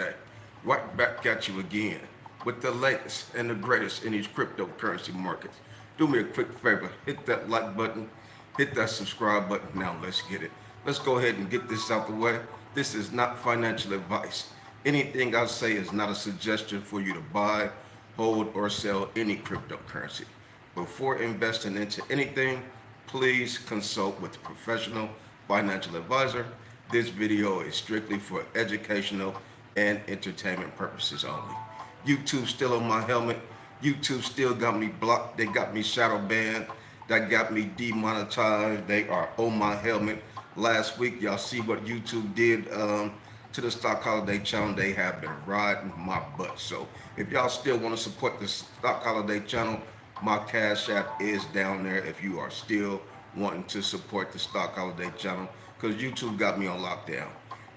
Friday. Right back at you again with the latest and the greatest in these cryptocurrency markets. Do me a quick favor, hit that like button, hit that subscribe button. Now let's get it. Let's go ahead and get this out the way. This is not financial advice. Anything I say is not a suggestion for you to buy, hold, or sell any cryptocurrency. Before investing into anything, please consult with a professional financial advisor. This video is strictly for educational and entertainment purposes only. YouTube still on my helmet. YouTube still got me blocked. They got me shadow banned. That got me demonetized. They are on my helmet. Last week, y'all see what YouTube did to the Stock Holiday channel. They have been riding my butt. So if y'all still want to support the Stock Holiday channel, my Cash App is down there if you are still wanting to support the Stock Holiday channel, because YouTube got me on lockdown.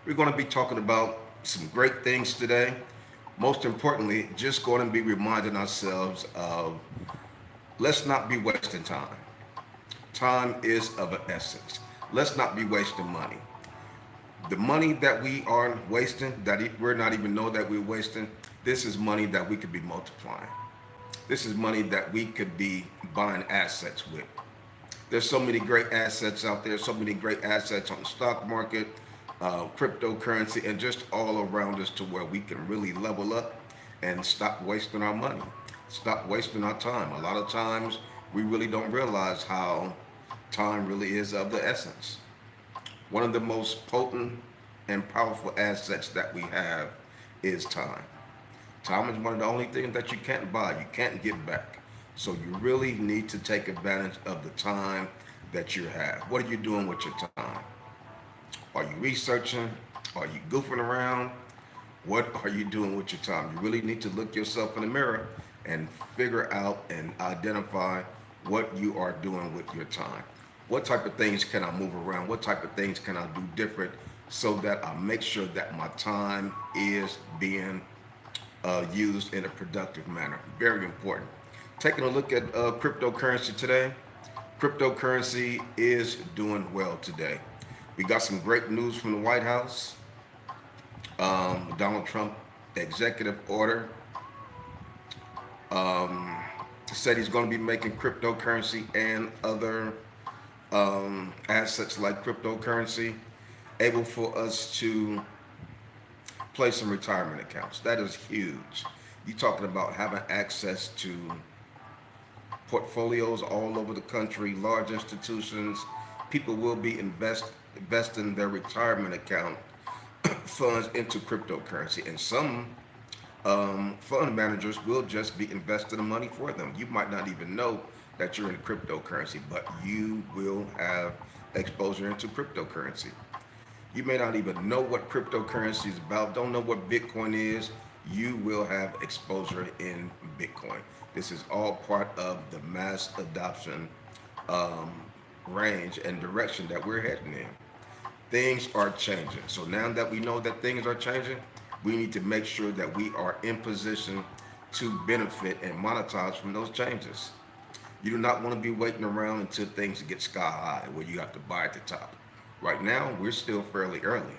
We're going to be talking about some great things today. Most importantly, just going to be reminding ourselves of let's not be wasting time. Time is of an essence. Let's not be wasting money. The money that we are wasting, that we're not even know that we're wasting, this is money that we could be multiplying. This is money that we could be buying assets with. There's so many great assets out there, so many great assets on the stock market, cryptocurrency, and just all around us to where we can really level up and stop wasting our money, stop wasting our time. A lot of times we really don't realize how time really is of the essence. One of the most potent and powerful assets that we have is time. Time is one of the only things that you can't buy, you can't get back. So you really need to take advantage of the time that you have. What are you doing with your time? Are you researching? Are you goofing around? What are you doing with your time? You really need to look yourself in the mirror and figure out and identify what you are doing with your time. What type of things can I move around? What type of things can I do different so that I make sure that my time is being used in a productive manner? Very important. Taking a look at cryptocurrency today. Cryptocurrency is doing well today. We got some great news from the White House. Donald Trump executive order said he's going to be making cryptocurrency and other assets like cryptocurrency able for us to place in retirement accounts. That is huge. You're talking about having access to portfolios all over the country, large institutions. People will be investing their retirement account funds into cryptocurrency, and some fund managers will just be investing the money for them. You might not even know that you're in cryptocurrency, but you will have exposure into cryptocurrency. You may not even know what cryptocurrency is about, don't know what Bitcoin is. You will have exposure in Bitcoin. This is all part of the mass adoption range and direction that we're heading in. Things are changing. So now that we know that things are changing, we need to make sure that we are in position to benefit and monetize from those changes. You do not want to be waiting around until things get sky high where you have to buy at the top. Right now, we're still fairly early.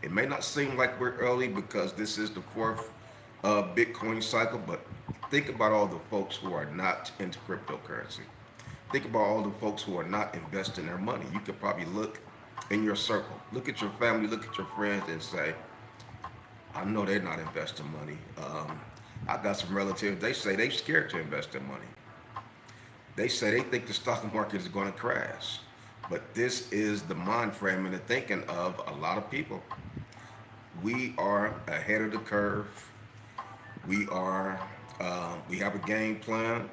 It may not seem like we're early because this is the fourth Bitcoin cycle, but think about all the folks who are not into cryptocurrency. Think about all the folks who are not investing their money. You could probably look in your circle, look at your family, look at your friends and say, I know they're not investing money. I got some relatives, they say they're scared to invest their money. They say they think the stock market is going to crash. But this is the mind frame and the thinking of a lot of people. We are ahead of the curve. We are, we have a game plan,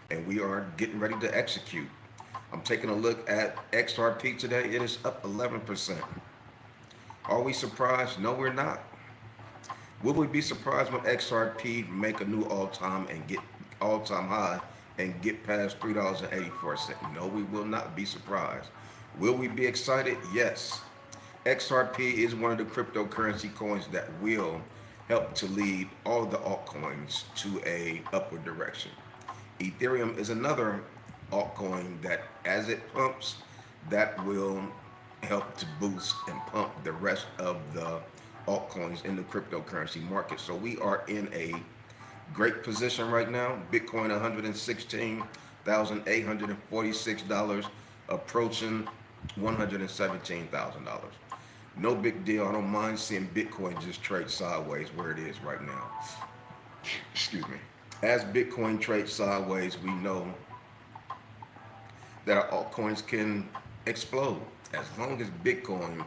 and we are getting ready to execute. I'm taking a look at XRP today. It is up 11%. Are we surprised? No, we're not. Will we be surprised when XRP make a new all-time high and get past $3.84? No, we will not be surprised. Will we be excited? Yes. XRP is one of the cryptocurrency coins that will help to lead all the altcoins to a upward direction. Ethereum is another altcoin that, as it pumps, that will help to boost and pump the rest of the altcoins in the cryptocurrency market. So we are in a great position right now. Bitcoin $116,846, approaching $117,000. No big deal. I don't mind seeing Bitcoin just trade sideways where it is right now. Excuse me. As Bitcoin trades sideways, we know that our altcoins can explode. As long as Bitcoin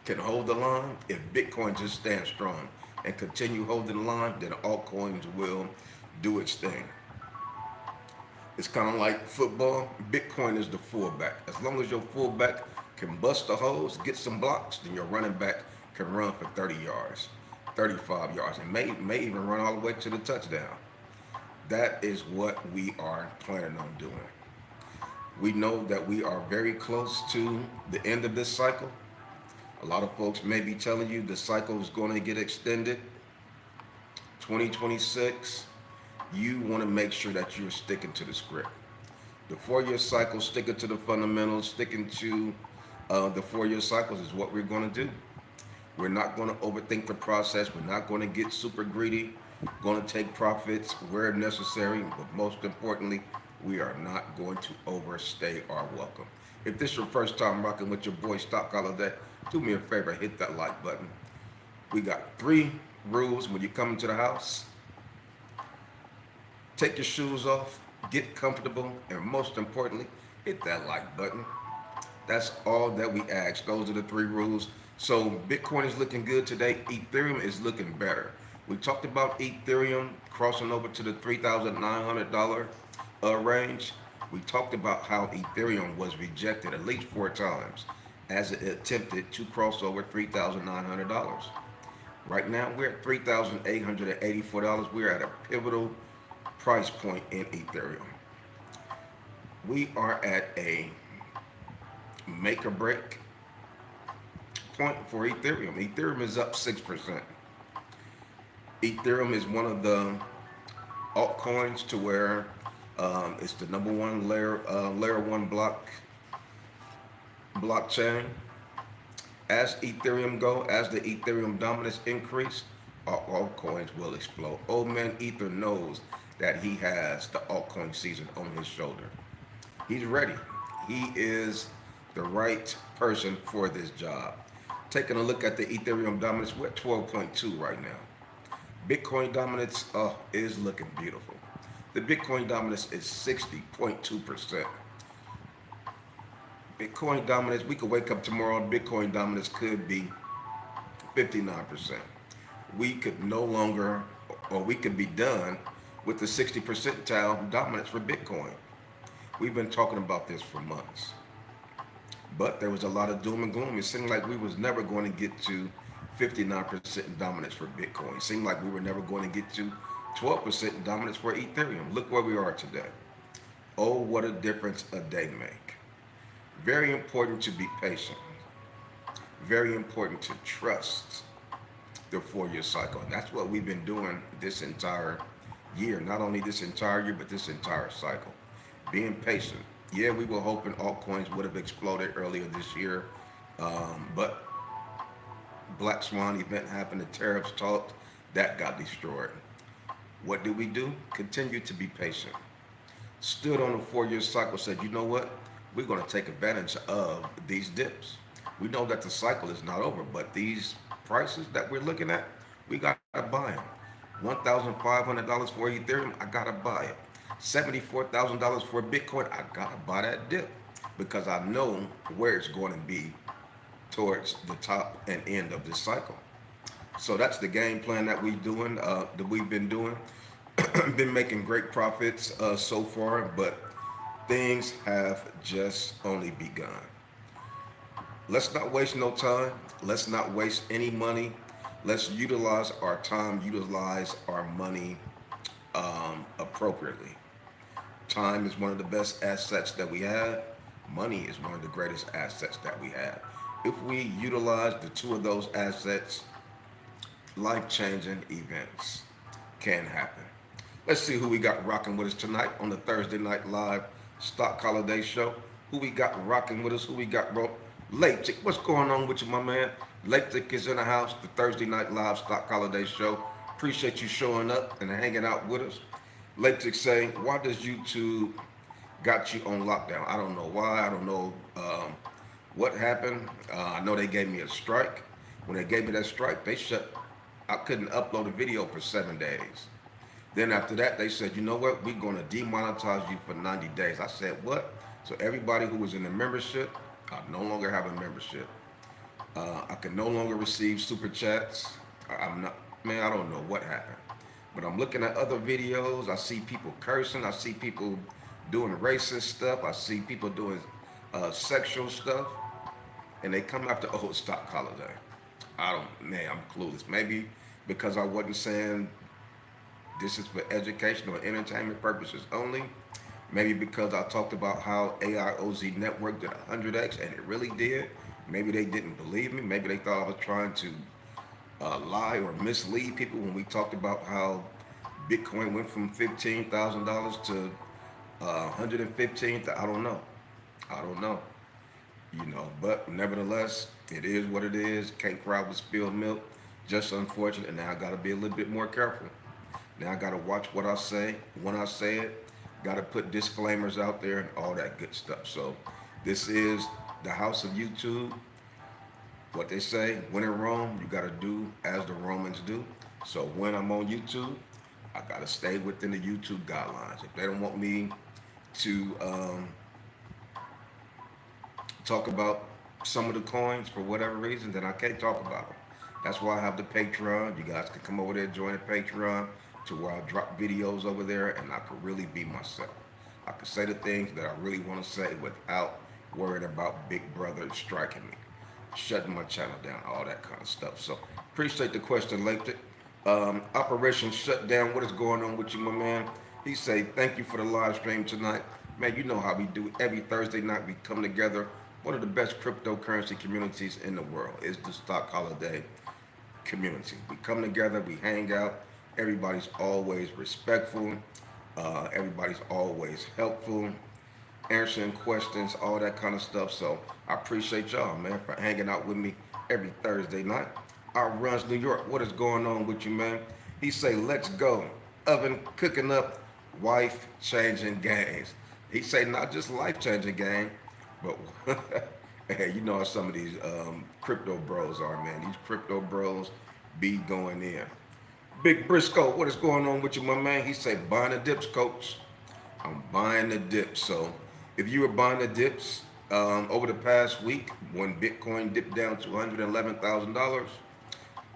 can hold the line, if Bitcoin just stands strong and continue holding the line, then altcoins will do its thing. It's kind of like football. Bitcoin is the fullback. As long as your fullback can bust the holes, get some blocks, then your running back can run for 30 yards, 35 yards, and may even run all the way to the touchdown. That is what we are planning on doing. We know that we are very close to the end of this cycle. A lot of folks may be telling you the cycle is going to get extended. 2026, you want to make sure that you're sticking to the script. The 4-year cycle, sticking to the fundamentals, sticking to the 4-year cycles is what we're going to do. We're not going to overthink the process. We're not going to get super greedy. Going to take profits where necessary, but most importantly, we are not going to overstay our welcome. If this is your first time rocking with your boy Stock Holiday, do me a favor, hit that like button. We got 3 rules when you come into the house. Take your shoes off, get comfortable, and most importantly, hit that like button. That's all that we ask. Those are the 3 rules. So Bitcoin is looking good today. Ethereum is looking better. We talked about Ethereum crossing over to the $3,900 range. We talked about how Ethereum was rejected at least 4 times as it attempted to cross over $3,900. Right now, we're at $3,884. We're at a pivotal price point in Ethereum. We are at a make or break point for Ethereum. Ethereum is up 6%. Ethereum is one of the altcoins to where it's the number 1 layer 1 blockchain. As Ethereum go, as the Ethereum dominance increase, altcoins will explode. Old man Ether knows that he has the altcoin season on his shoulder. He's ready. He is the right person for this job. Taking a look at the Ethereum dominance, we're at 12.2 right now. Bitcoin dominance is looking beautiful. The Bitcoin dominance is 60.2%. Bitcoin dominance, we could wake up tomorrow and Bitcoin dominance could be 59%. We could no longer, or we could be done with the 60 percentile dominance for Bitcoin. We've been talking about this for months. But there was a lot of doom and gloom. It seemed like we was never going to get to 59% dominance for Bitcoin. It seemed like we were never going to get to 12% dominance for Ethereum. Look where we are today. Oh, what a difference a day make. Very important to be patient. Very important to trust the 4-year cycle. And that's what we've been doing this entire year. Not only this entire year, but this entire cycle. Being patient. Yeah, we were hoping altcoins would have exploded earlier this year, but Black Swan event happened, the tariffs talked, that got destroyed. What did we do? Continue to be patient. Stood on a 4-year cycle, said, you know what? We're going to take advantage of these dips. We know that the cycle is not over, but these prices that we're looking at, we got to buy them. $1,500 for Ethereum, I got to buy it. $74,000 for Bitcoin, I got to buy that dip because I know where it's going to be towards the top and end of this cycle. So that's the game plan that we've been doing. Been making great profits so far, but things have just only begun. Let's not waste no time. Let's not waste any money. Let's utilize our time, utilize our money appropriately. Time is one of the best assets that we have. Money is one of the greatest assets that we have. If we utilize the 2 of those assets, life-changing events can happen. Let's see who we got rocking with us tonight on the Thursday Night Live Stock Holiday Show. Who we got rocking with us? Who we got late? What's going on with you, my man? Lathic is in the house, the Thursday night live stock holiday show. Appreciate you showing up and hanging out with us. Lathic say, why does YouTube got you on lockdown? I don't know why. I don't know what happened. I know they gave me a strike. When they gave me that strike, they shut. I couldn't upload a video for 7 days. Then after that, they said, you know what? We're going to demonetize you for 90 days. I said, what? So everybody who was in the membership, I no longer have a membership. I can no longer receive super chats. I'm not, man, I don't know what happened. But I'm looking at other videos. I see people cursing. I see people doing racist stuff. I see people doing sexual stuff. And they come after old stock holiday. I don't, man, I'm clueless. Maybe because I wasn't saying this is for educational or entertainment purposes only. Maybe because I talked about how AIOZ Network did 100x and it really did. Maybe they didn't believe me. Maybe they thought I was trying to lie or mislead people when we talked about how Bitcoin went from $15,000 to 115. I don't know. I don't know. But nevertheless, it is what it is. Can't cry with spilled milk. Just unfortunate. And now I got to be a little bit more careful. Now I got to watch what I say when I say it. Got to put disclaimers out there and all that good stuff. So this is the house of YouTube. What they say, when in Rome, you got to do as the Romans do. So when I'm on YouTube, I got to stay within the YouTube guidelines. If they don't want me to talk about some of the coins for whatever reason, then I can't talk about them. That's why I have the Patreon. You guys can come over there and join the Patreon to where I drop videos over there and I can really be myself. I can say the things that I really want to say without worrying about Big Brother striking me, shutting my channel down, all that kind of stuff. So appreciate the question, Lathic. Operation Shutdown, what is going on with you, my man? He say, thank you for the live stream tonight. Man, you know how we do. Every Thursday night we come together. One of the best cryptocurrency communities in the world is the Stock Holiday community. We come together, we hang out. Everybody's always respectful. Everybody's always helpful, answering questions, all that kind of stuff. So I appreciate y'all, man, for hanging out with me every Thursday night. Runs New York, what is going on with you, man? He say, let's go. Oven cooking up, wife changing games. He say, not just life changing game, but hey, you know how some of these crypto bros are, man. These crypto bros be going in. Big Briscoe, what is going on with you, my man? He say, buying the dips, coach. I'm buying the dips. So if you were buying the dips over the past week, when Bitcoin dipped down to $111,000,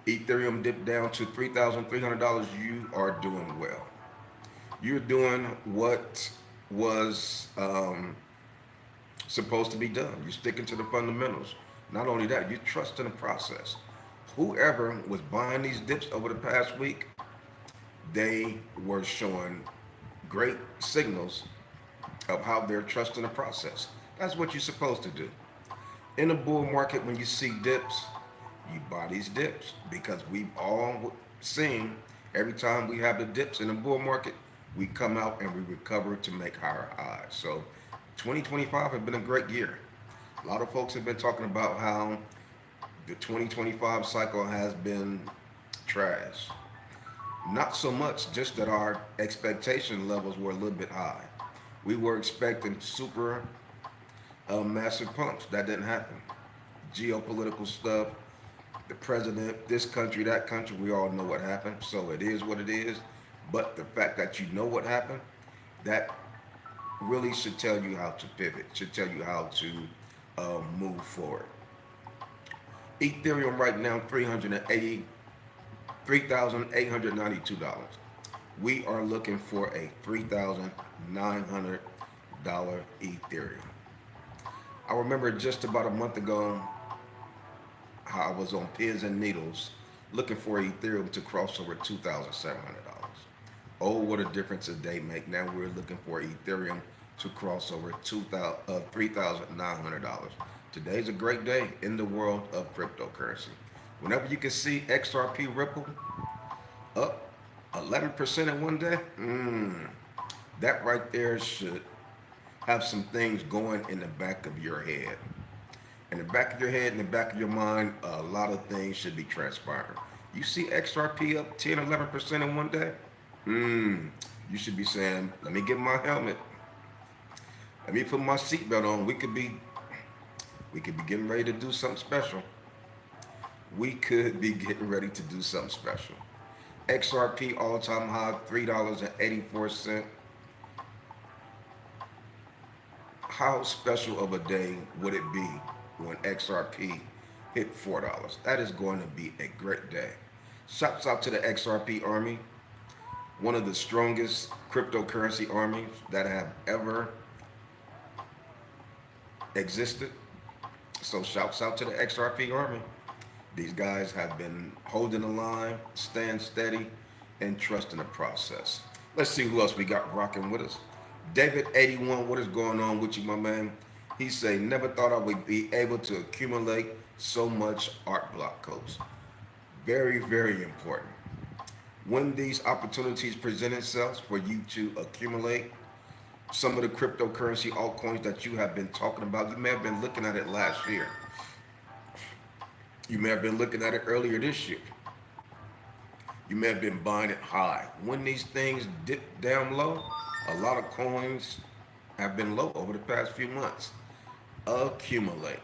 Ethereum dipped down to $3,300, you are doing well. You're doing what was supposed to be done. You're sticking to the fundamentals. Not only that, you trust in the process. Whoever was buying these dips over the past week, they were showing great signals of how they're trusting the process. That's what you're supposed to do. In a bull market, when you see dips, you buy these dips because we've all seen every time we have the dips in a bull market, we come out and we recover to make higher highs. So 2025 has been a great year. A lot of folks have been talking about how the 2025 cycle has been trash. Not so much, just that our expectation levels were a little bit high. We were expecting super massive pumps. That didn't happen. Geopolitical stuff, the president, this country, that country, we all know what happened. So it is what it is. But the fact that you know what happened, that really should tell you how to pivot, should tell you how to move forward. Ethereum right now, $3,892. We are looking for a $3,900 Ethereum. I remember just about a month ago how I was on pins and needles looking for Ethereum to cross over $2,700. Oh, what a difference a day make. Now we're looking for Ethereum to cross over $3,900. Today's a great day in the world of cryptocurrency. Whenever you can see XRP Ripple up 11% in one day, that right there should have some things going in the back of your head. In the back of your head, in the back of your mind, a lot of things should be transpiring. You see XRP up 10, 11% in one day? You should be saying, let me get my helmet. Let me put my seatbelt on. We could be getting ready to do something special. We could be getting ready to do something special. XRP all-time high, $3.84. How special of a day would it be when XRP hit $4? That is going to be a great day. Shouts out to the XRP Army, one of the strongest cryptocurrency armies that have ever existed. So shouts out to the XRP Army. These guys have been holding the line, staying steady, and trusting the process. Let's see who else we got rocking with us. David 81, what is going on with you, my man? He say, never thought I would be able to accumulate so much art block codes. Very, very important. When these opportunities present themselves for you to accumulate some of the cryptocurrency altcoins that you have been talking about, you may have been looking at it last year. You may have been looking at it earlier this year. You may have been buying it high. When these things dip down low, a lot of coins have been low over the past few months. Accumulate.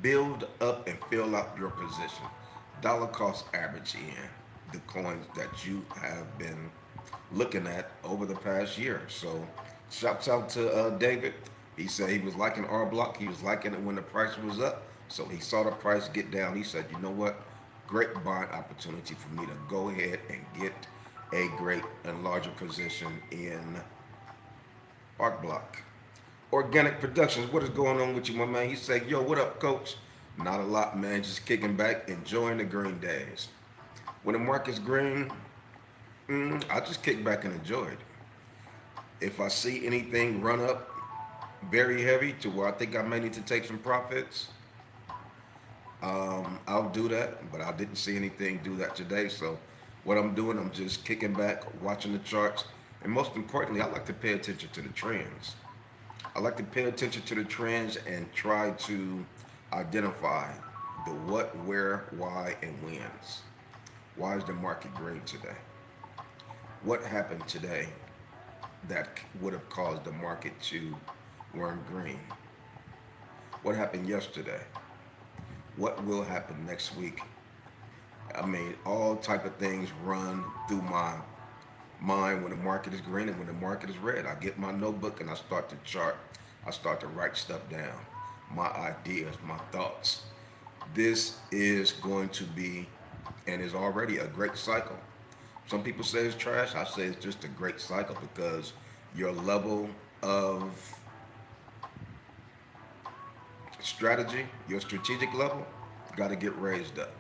Build up and fill out your position. Dollar cost average in the coins that you have been looking at over the past year. So shouts out to David. He said he was liking R block. He was liking it when the price was up. So he saw the price get down. He said, you know what? Great buying opportunity for me to go ahead and get a great and larger position in Art Block. Organic Productions, what is going on with you, my man? He said, yo, what up, coach? Not a lot, man. Just kicking back, enjoying the green days. When the market's green, I just kick back and enjoy it. If I see anything run up very heavy to where I think I may need to take some profits, I'll do that, but I didn't see anything do that today. So what I'm doing, I'm just kicking back, watching the charts, and most importantly, I like to pay attention to the trends. I like to pay attention to the trends and try to identify the what, where, why, and whens. Why is the market green today? What happened today that would have caused the market to run green? What happened yesterday? What will happen next week? I mean, all type of things run through my mind when the market is green and when the market is red. I get my notebook and I start to chart. I start to write stuff down, my ideas, my thoughts. This is going to be and is already a great cycle. Some people say it's trash. I say it's just a great cycle because your level of strategy, your strategic level, got to get raised up.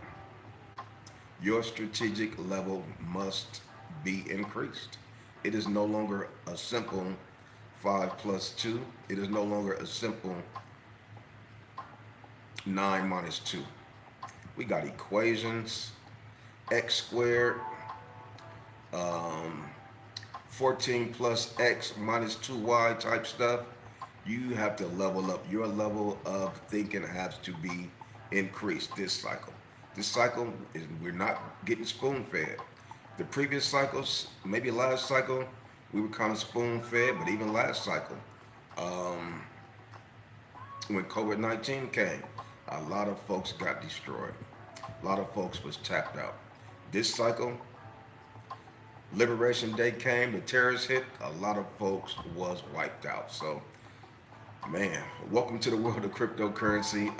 Your strategic level must be increased. It is no longer a simple 5 plus 2. It is no longer a simple 9 minus 2. We got equations, x squared, 14 plus x minus 2y type stuff. You have to level up. Your level of thinking has to be increased this cycle. This cycle is we're not getting spoon fed. The previous cycles, maybe last cycle, we were kind of spoon fed, but even last cycle, when COVID-19 came, a lot of folks got destroyed. A lot of folks was tapped out. This cycle, Liberation Day came, the terrorists hit, a lot of folks was wiped out. So, man, welcome to the world of cryptocurrency.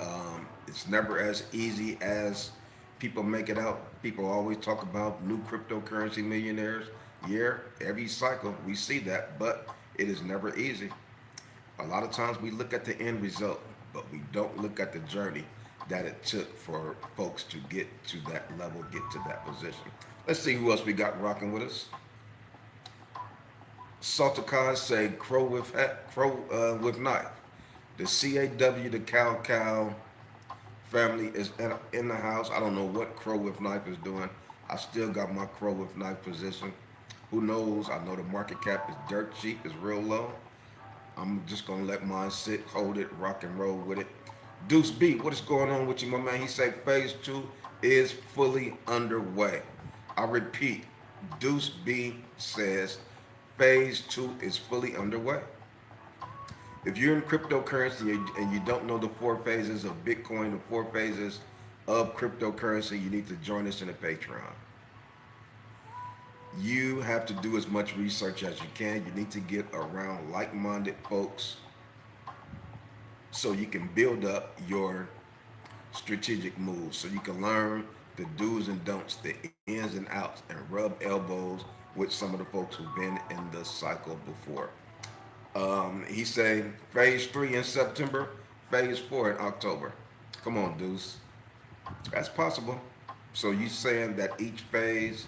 It's never as easy as people make it out. People always talk about new cryptocurrency millionaires. Yeah, every cycle we see that, but it is never easy. A lot of times we look at the end result, but we don't look at the journey that it took for folks to get to that level, get to that position. Let's see who else we got rocking with us. Salticon say crow with knife. The CAW, the cow family is in the house. I don't know what crow with knife is doing. I still got my crow with knife position. Who knows? I know the market cap is dirt cheap, is real low. I'm just gonna let mine sit, hold it, rock and roll with it. Deuce B, what is going on with you, my man? He said phase two is fully underway. I repeat, Deuce B says phase two is fully underway. If you're in cryptocurrency and you don't know the four phases of Bitcoin, the four phases of cryptocurrency, you need to join us in the Patreon. You have to do as much research as you can. You need to get around like-minded folks so you can build up your strategic moves, so you can learn the do's and don'ts, the ins and outs, and rub elbows with some of the folks who've been in the cycle before. He say phase three in September, phase four in October. Come on, Deuce. That's possible. So you saying that each phase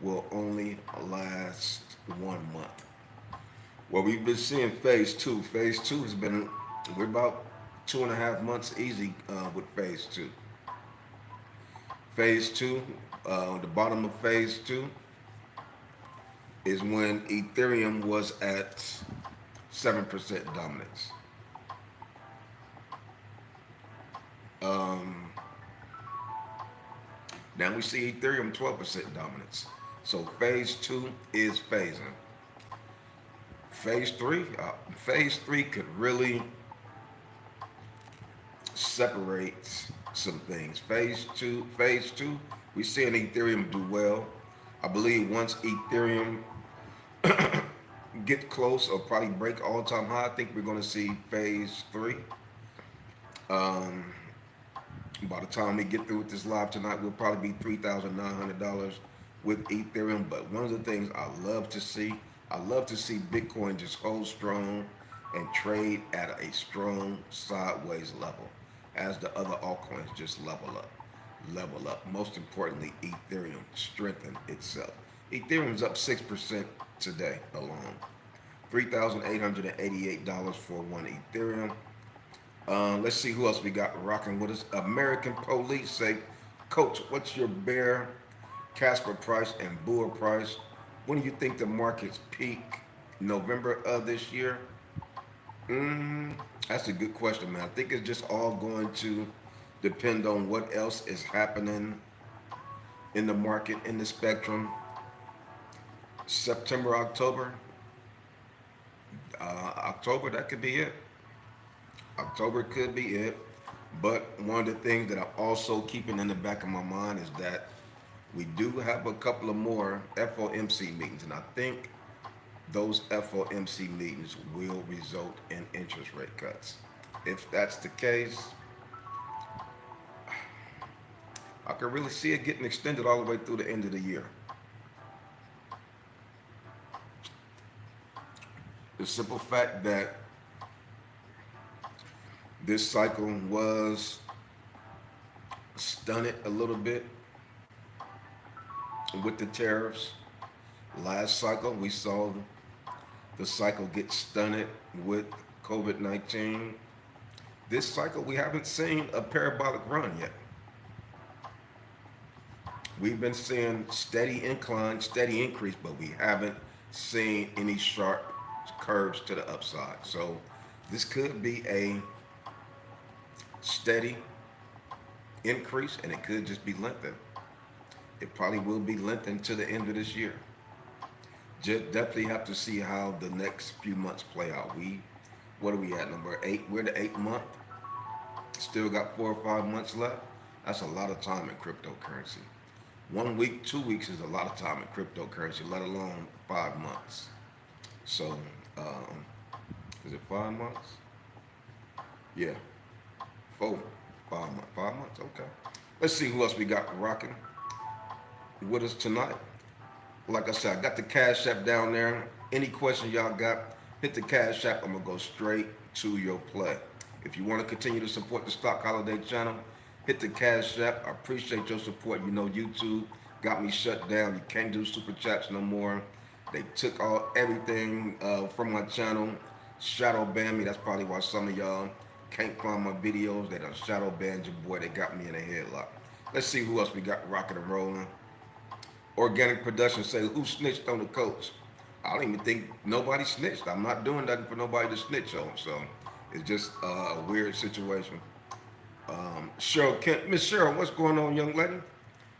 will only last 1 month? Well, we've been seeing phase two. Phase two has been, we're about 2.5 months easy with phase two. Phase two, the bottom of phase two is when Ethereum was at 7% dominance. Um, Now we see Ethereum 12% dominance. So phase two is phasing. Phase three could really separate some things. Phase two, we seeing Ethereum do well. I believe once Ethereum get close or probably break all-time high, I think we're going to see phase three. Um, by the time we get through with this live tonight, we'll probably be $3,900 with Ethereum. But one of the things I love to see Bitcoin just hold strong and trade at a strong sideways level as the other altcoins just level up. Most importantly, Ethereum strengthen itself. Ethereum's up 6% today alone. $3,888 for one Ethereum. Let's see who else we got rocking with us. American Police say, Coach, what's your bear Casper price and bull price? When do you think the markets peak? November of this year? That's a good question, man. I think it's just all going to depend on what else is happening in the market, in the spectrum. September, October, that could be it. October could be it. But one of the things that I'm also keeping in the back of my mind is that we do have a couple of more FOMC meetings, and I think those FOMC meetings will result in interest rate cuts. If that's the case, I can really see it getting extended all the way through the end of the year. The simple fact that this cycle was stunted a little bit with the tariffs. Last cycle, we saw the cycle get stunted with COVID-19. This cycle, we haven't seen a parabolic run yet. We've been seeing steady incline, steady increase, but we haven't seen any sharp curves to the upside. So this could be a steady increase, and it could just be lengthened. It probably will be lengthened to the end of this year. Just definitely have to see how the next few months play out. What are we at, number 8? We're the 8th month. Still got 4 or 5 months left. That's a lot of time in cryptocurrency. 1 week, 2 weeks is a lot of time in cryptocurrency, let alone 5 months. So, is it 5 months? Yeah, 5 months. 5 months, okay. Let's see who else we got rocking with us tonight. Like I said, I got the Cash App down there. Any questions y'all got, hit the Cash App. I'm going to go straight to your play. If you want to continue to support the Stock Holiday channel, hit the Cash App. I appreciate your support. You know, YouTube got me shut down. You can't do super chats no more. They took everything from my channel, shadow banned me. That's probably why some of y'all can't find my videos. They done shadow banned your boy. They got me in a headlock. Let's see who else we got rocking and rolling. Organic Production say, who snitched on the coach? I don't even think nobody snitched. I'm not doing nothing for nobody to snitch on. So it's just a weird situation. Cheryl Kent, Miss Cheryl, what's going on, young lady?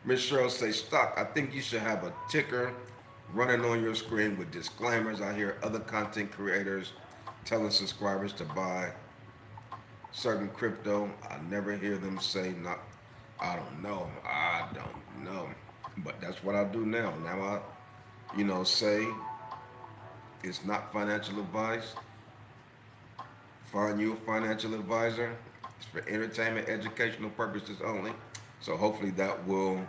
Miss Cheryl say, stock, I think you should have a ticker running on your screen with disclaimers. I hear other content creators telling subscribers to buy certain crypto. I never hear them say, not, I don't know, I don't know. But that's what I do now. Now say it's not financial advice. Find you a financial advisor. It's for entertainment, educational purposes only. So hopefully that will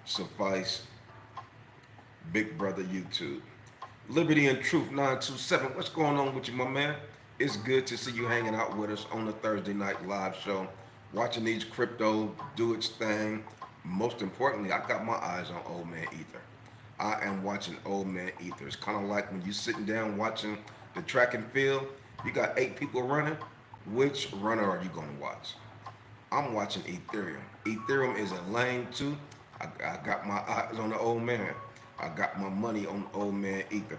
suffice Big Brother YouTube. Liberty and Truth 927. What's going on with you, my man? It's good to see you hanging out with us on the Thursday night live show, watching these crypto do its thing. Most importantly, I got my eyes on Old Man Ether. I am watching Old Man Ether. It's kind of like when you're sitting down watching the track and field. You got 8 people running. Which runner are you going to watch? I'm watching Ethereum. Ethereum is in lane 2. I got my eyes on the old man. I got my money on the old man Ether.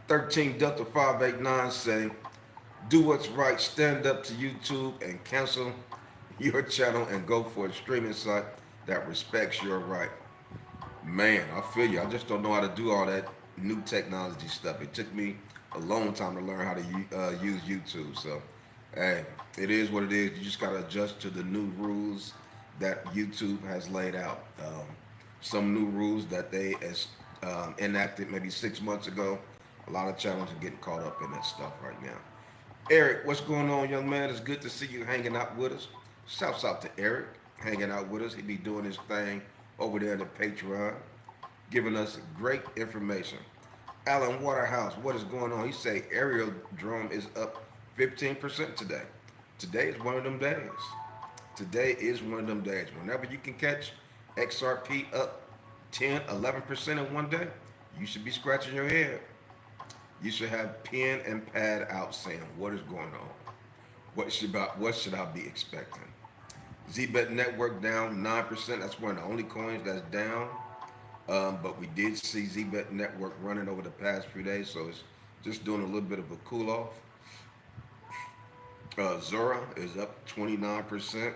13 Delta 589 say, do what's right, stand up to YouTube and cancel your channel and go for a streaming site that respects your right. Man, I feel you. I just don't know how to do all that new technology stuff. It took me a long time to learn how to use YouTube. So, hey, it is what it is. You just got to adjust to the new rules that YouTube has laid out. Some new rules that they enacted maybe 6 months ago. A lot of channels are getting caught up in that stuff right now. Eric, what's going on, young man? It's good to see you hanging out with us. Shouts out to Eric hanging out with us. He be doing his thing over there in the Patreon, giving us great information. Alan Waterhouse, what is going on? He say aerial drone is up 15% today. Today is one of them days. Today is one of them days. Whenever you can catch XRP up 10, 11% in one day, you should be scratching your head. You should have pen and pad out saying, what is going on? What should I be expecting? ZBet Network down 9%. That's one of the only coins that's down. But we did see ZBet Network running over the past few days, so it's just doing a little bit of a cool off. Zora is up 29%.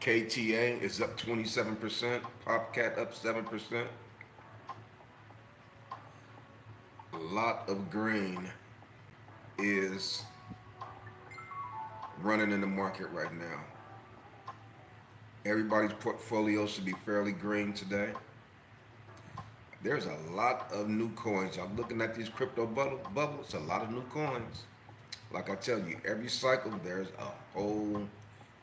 KTA is up 27%. Popcat up 7%. A lot of green is running in the market right now. Everybody's portfolio should be fairly green today. There's a lot of new coins. I'm looking at these crypto bubbles. A lot of new coins. Like I tell you, every cycle there's a whole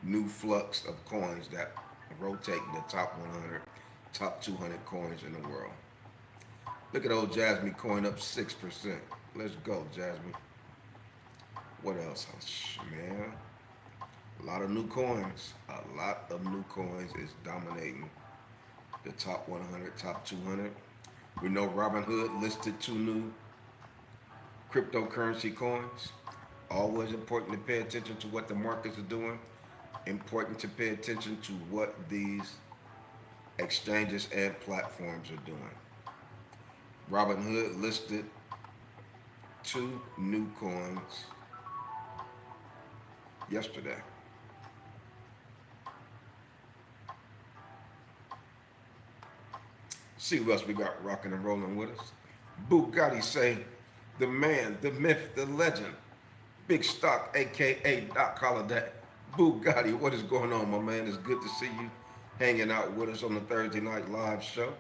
new flux of coins that rotate in the top 100, top 200 coins in the world. Look at old Jasmy coin up 6%. Let's go, Jasmy. What else? Man, a lot of new coins. A lot of new coins is dominating the top 100, top 200. We know Robinhood listed 2 new cryptocurrency coins. Always important to pay attention to what the markets are doing. Important to pay attention to what these exchanges and platforms are doing. Robinhood listed 2 new coins yesterday. See who else we got rocking and rolling with us. Bugatti say, the man, the myth, the legend, Big Stock, aka Doc Holiday. Bugatti, what is going on, my man? It's good to see you hanging out with us on the Thursday night live show.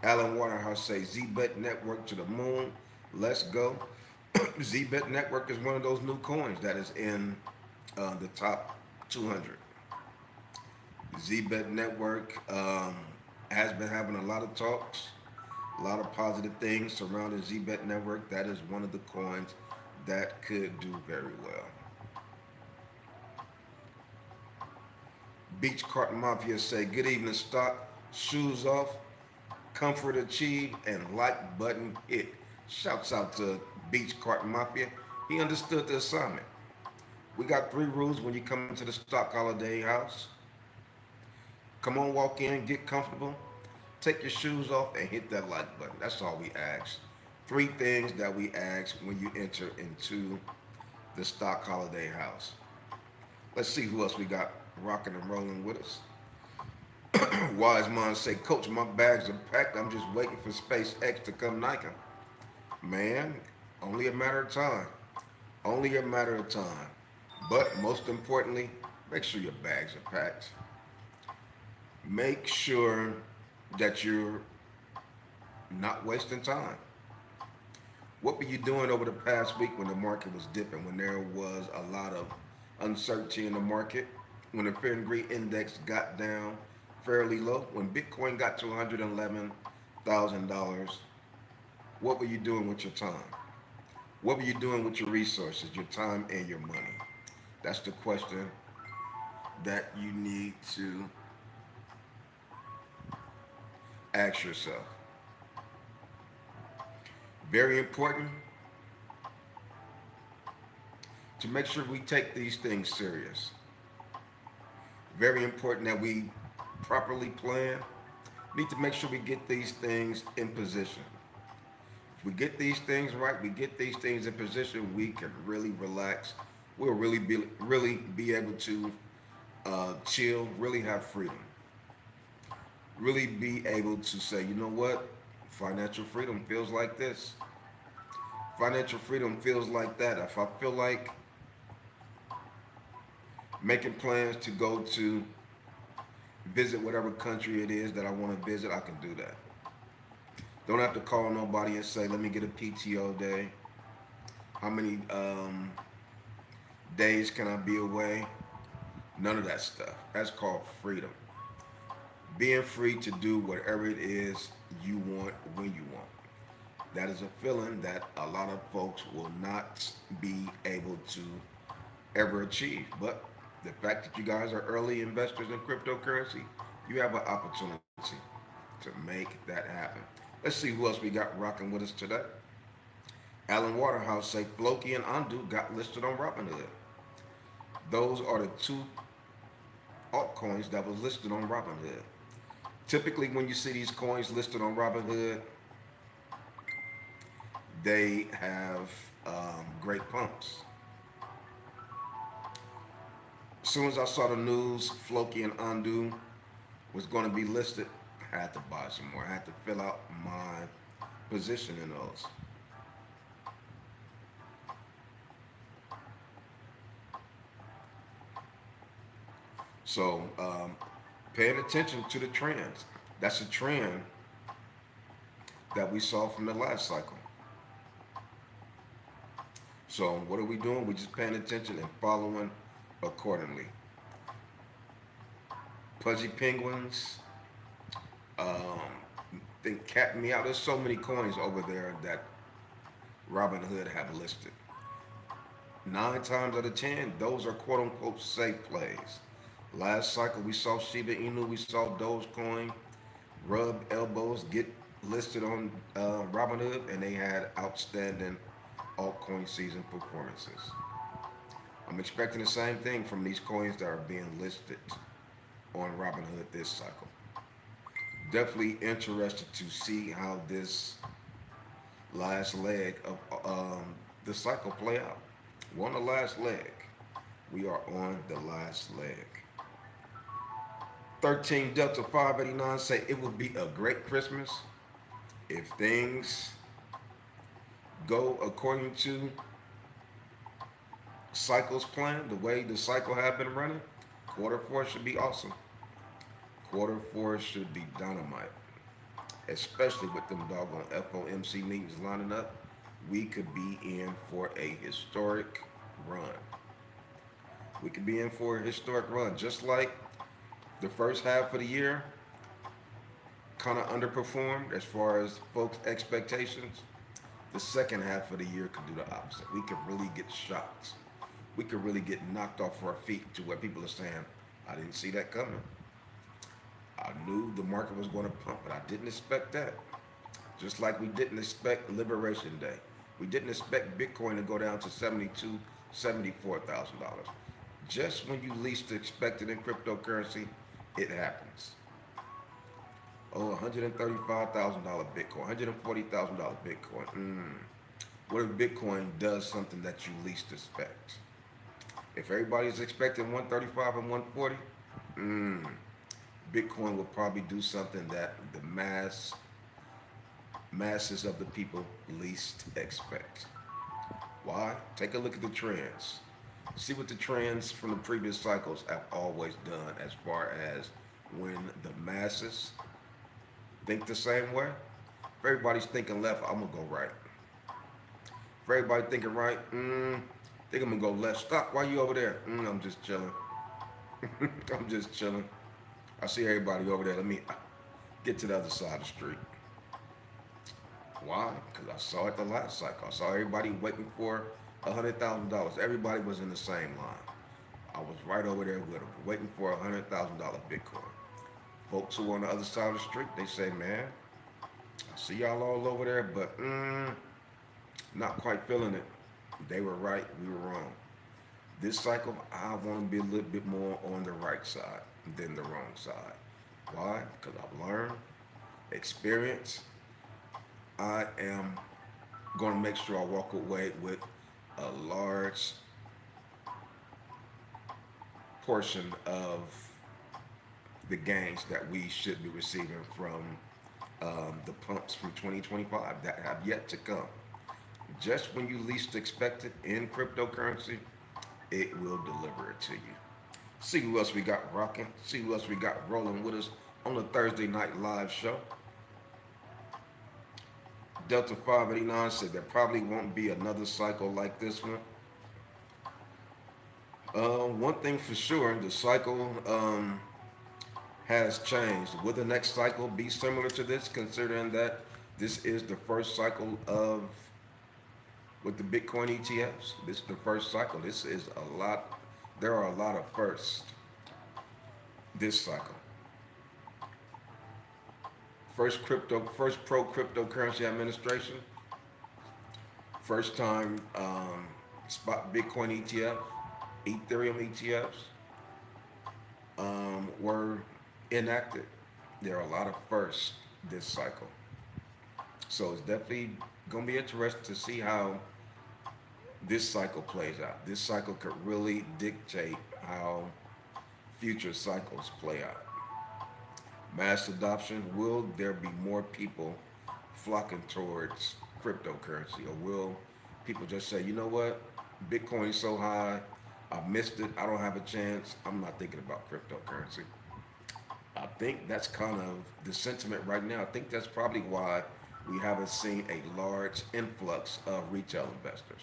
Alan Waterhouse say, ZBet Network to the moon. Let's go. ZBet Network is one of those new coins that is in the top 200. ZBet Network has been having a lot of talks, a lot of positive things surrounding ZBet Network. That is one of the coins that could do very well. Beach Cart Mafia say, good evening, stock. Shoes off, comfort achieved, and like button hit. Shouts out to Beach Cart Mafia. He understood the assignment. We got 3 rules when you come into the Stock Holiday house. Come on, walk in, get comfortable, take your shoes off, and hit that like button. That's all we ask. 3 things that we ask when you enter into the Stock Holiday house. Let's see who else we got rocking and rolling with us. Wise Mind say, Coach, my bags are packed. I'm just waiting for SpaceX to come Nike. Man, only a matter of time. Only a matter of time. But most importantly, make sure your bags are packed. Make sure that you're not wasting time. What were you doing over the past week when the market was dipping, when there was a lot of uncertainty in the market, when the fear and greed index got down fairly low, when Bitcoin got to $111,000? What were you doing with your time? What were you doing with your resources, your time, and your money? That's the question that you need to ask yourself. Very important to make sure we take these things serious. Very important that we properly plan. We need to make sure we get these things in position. If we get these things right, we get these things in position, we can really relax. We'll really be able to chill, really have freedom. Really be able to say, you know what? Financial freedom feels like this. Financial freedom feels like that. If I feel like making plans to go to visit whatever country it is that I want to visit, I can do that. Don't have to call nobody and say, let me get a PTO day. How many days can I be away? None of that stuff. That's called freedom. Being free to do whatever it is you want when you want. That is a feeling that a lot of folks will not be able to ever achieve. But the fact that you guys are early investors in cryptocurrency, you have an opportunity to make that happen. Let's see who else we got rocking with us today. Alan Waterhouse say Floki and Andu got listed on Robinhood. Those are the two altcoins that was listed on Robinhood. Typically, when you see these coins listed on Robinhood, they have great pumps. As soon as I saw the news, Floki and Andu was going to be listed, I had to buy some more. I had to fill out my position in those. So, paying attention to the trends. That's a trend that we saw from the last cycle. So, what are we doing? We're just paying attention and following accordingly. Pudgy Penguins, think Cat Meow. There's so many coins over there that Robinhood have listed. 9 times out of 10, those are quote unquote safe plays. Last cycle we saw Shiba Inu, we saw Dogecoin, Rub Elbows get listed on Robinhood, and they had outstanding altcoin season performances. I'm expecting the same thing from these coins that are being listed on Robinhood this cycle. Definitely interested to see how this last leg of the cycle play out. We're on the last leg. We are on the last leg. 13 Delta 589 say it would be a great Christmas if things go according to cycles plan, the way the cycle have been running. Quarter 4 should be awesome. Quarter 4 should be dynamite, especially with them doggone FOMC meetings lining up. We could be in for a historic run. We could be in for a historic run, just like the first half of the year kind of underperformed as far as folks' expectations. The second half of the year could do the opposite. We could really get shocked. We could really get knocked off our feet to where people are saying, I didn't see that coming. I knew the market was going to pump, but I didn't expect that. Just like we didn't expect Liberation Day. We didn't expect Bitcoin to go down to $72,000, $74,000. Just when you least expect it in cryptocurrency, it happens. Oh, $135,000 Bitcoin, $140,000 Bitcoin. What if Bitcoin does something that you least expect? If everybody's expecting 135 and 140, Bitcoin will probably do something that the masses of the people least expect. Why? Take a look at the trends. See what the trends from the previous cycles have always done as far as when the masses think the same way. If everybody's thinking left, I'm gonna go right. If everybody thinking right, think I'm gonna go left. Stop. Why you over there? I'm just chilling. I'm just chilling. I see everybody over there. Let me get to the other side of the street. Why? Because I saw it the last cycle. I saw everybody waiting for $100,000. Everybody was in the same line. I was right over there with them, waiting for $100,000 Bitcoin. Folks who are on the other side of the street, they say, man, I see y'all all over there, but not quite feeling it. They were right, we were wrong. This cycle, I want to be a little bit more on the right side than the wrong side. Why? Because I've learned, experience. I am going to make sure I walk away with a large portion of the gains that we should be receiving from the pumps from 2025 that have yet to come. Just when you least expect it in cryptocurrency, it will deliver it to you. See who else we got rocking. See who else we got rolling with us on the Thursday night live show. Delta 589 said there probably won't be another cycle like this one. One thing for sure, the cycle has changed. Will the next cycle be similar to this, considering that this is the first cycle of with the Bitcoin ETFs? This is the first cycle. This is a lot. There are a lot of firsts this cycle. First pro cryptocurrency administration. First time spot Bitcoin ETF, Ethereum ETFs were enacted. There are a lot of firsts this cycle. So it's definitely going to be interesting to see how this cycle plays out. This cycle could really dictate how future cycles play out. Mass adoption, will there be more people flocking towards cryptocurrency? Or will people just say, you know what, Bitcoin's so high, I missed it, I don't have a chance, I'm not thinking about cryptocurrency? I think that's kind of the sentiment right now. I think that's probably why we haven't seen a large influx of retail investors.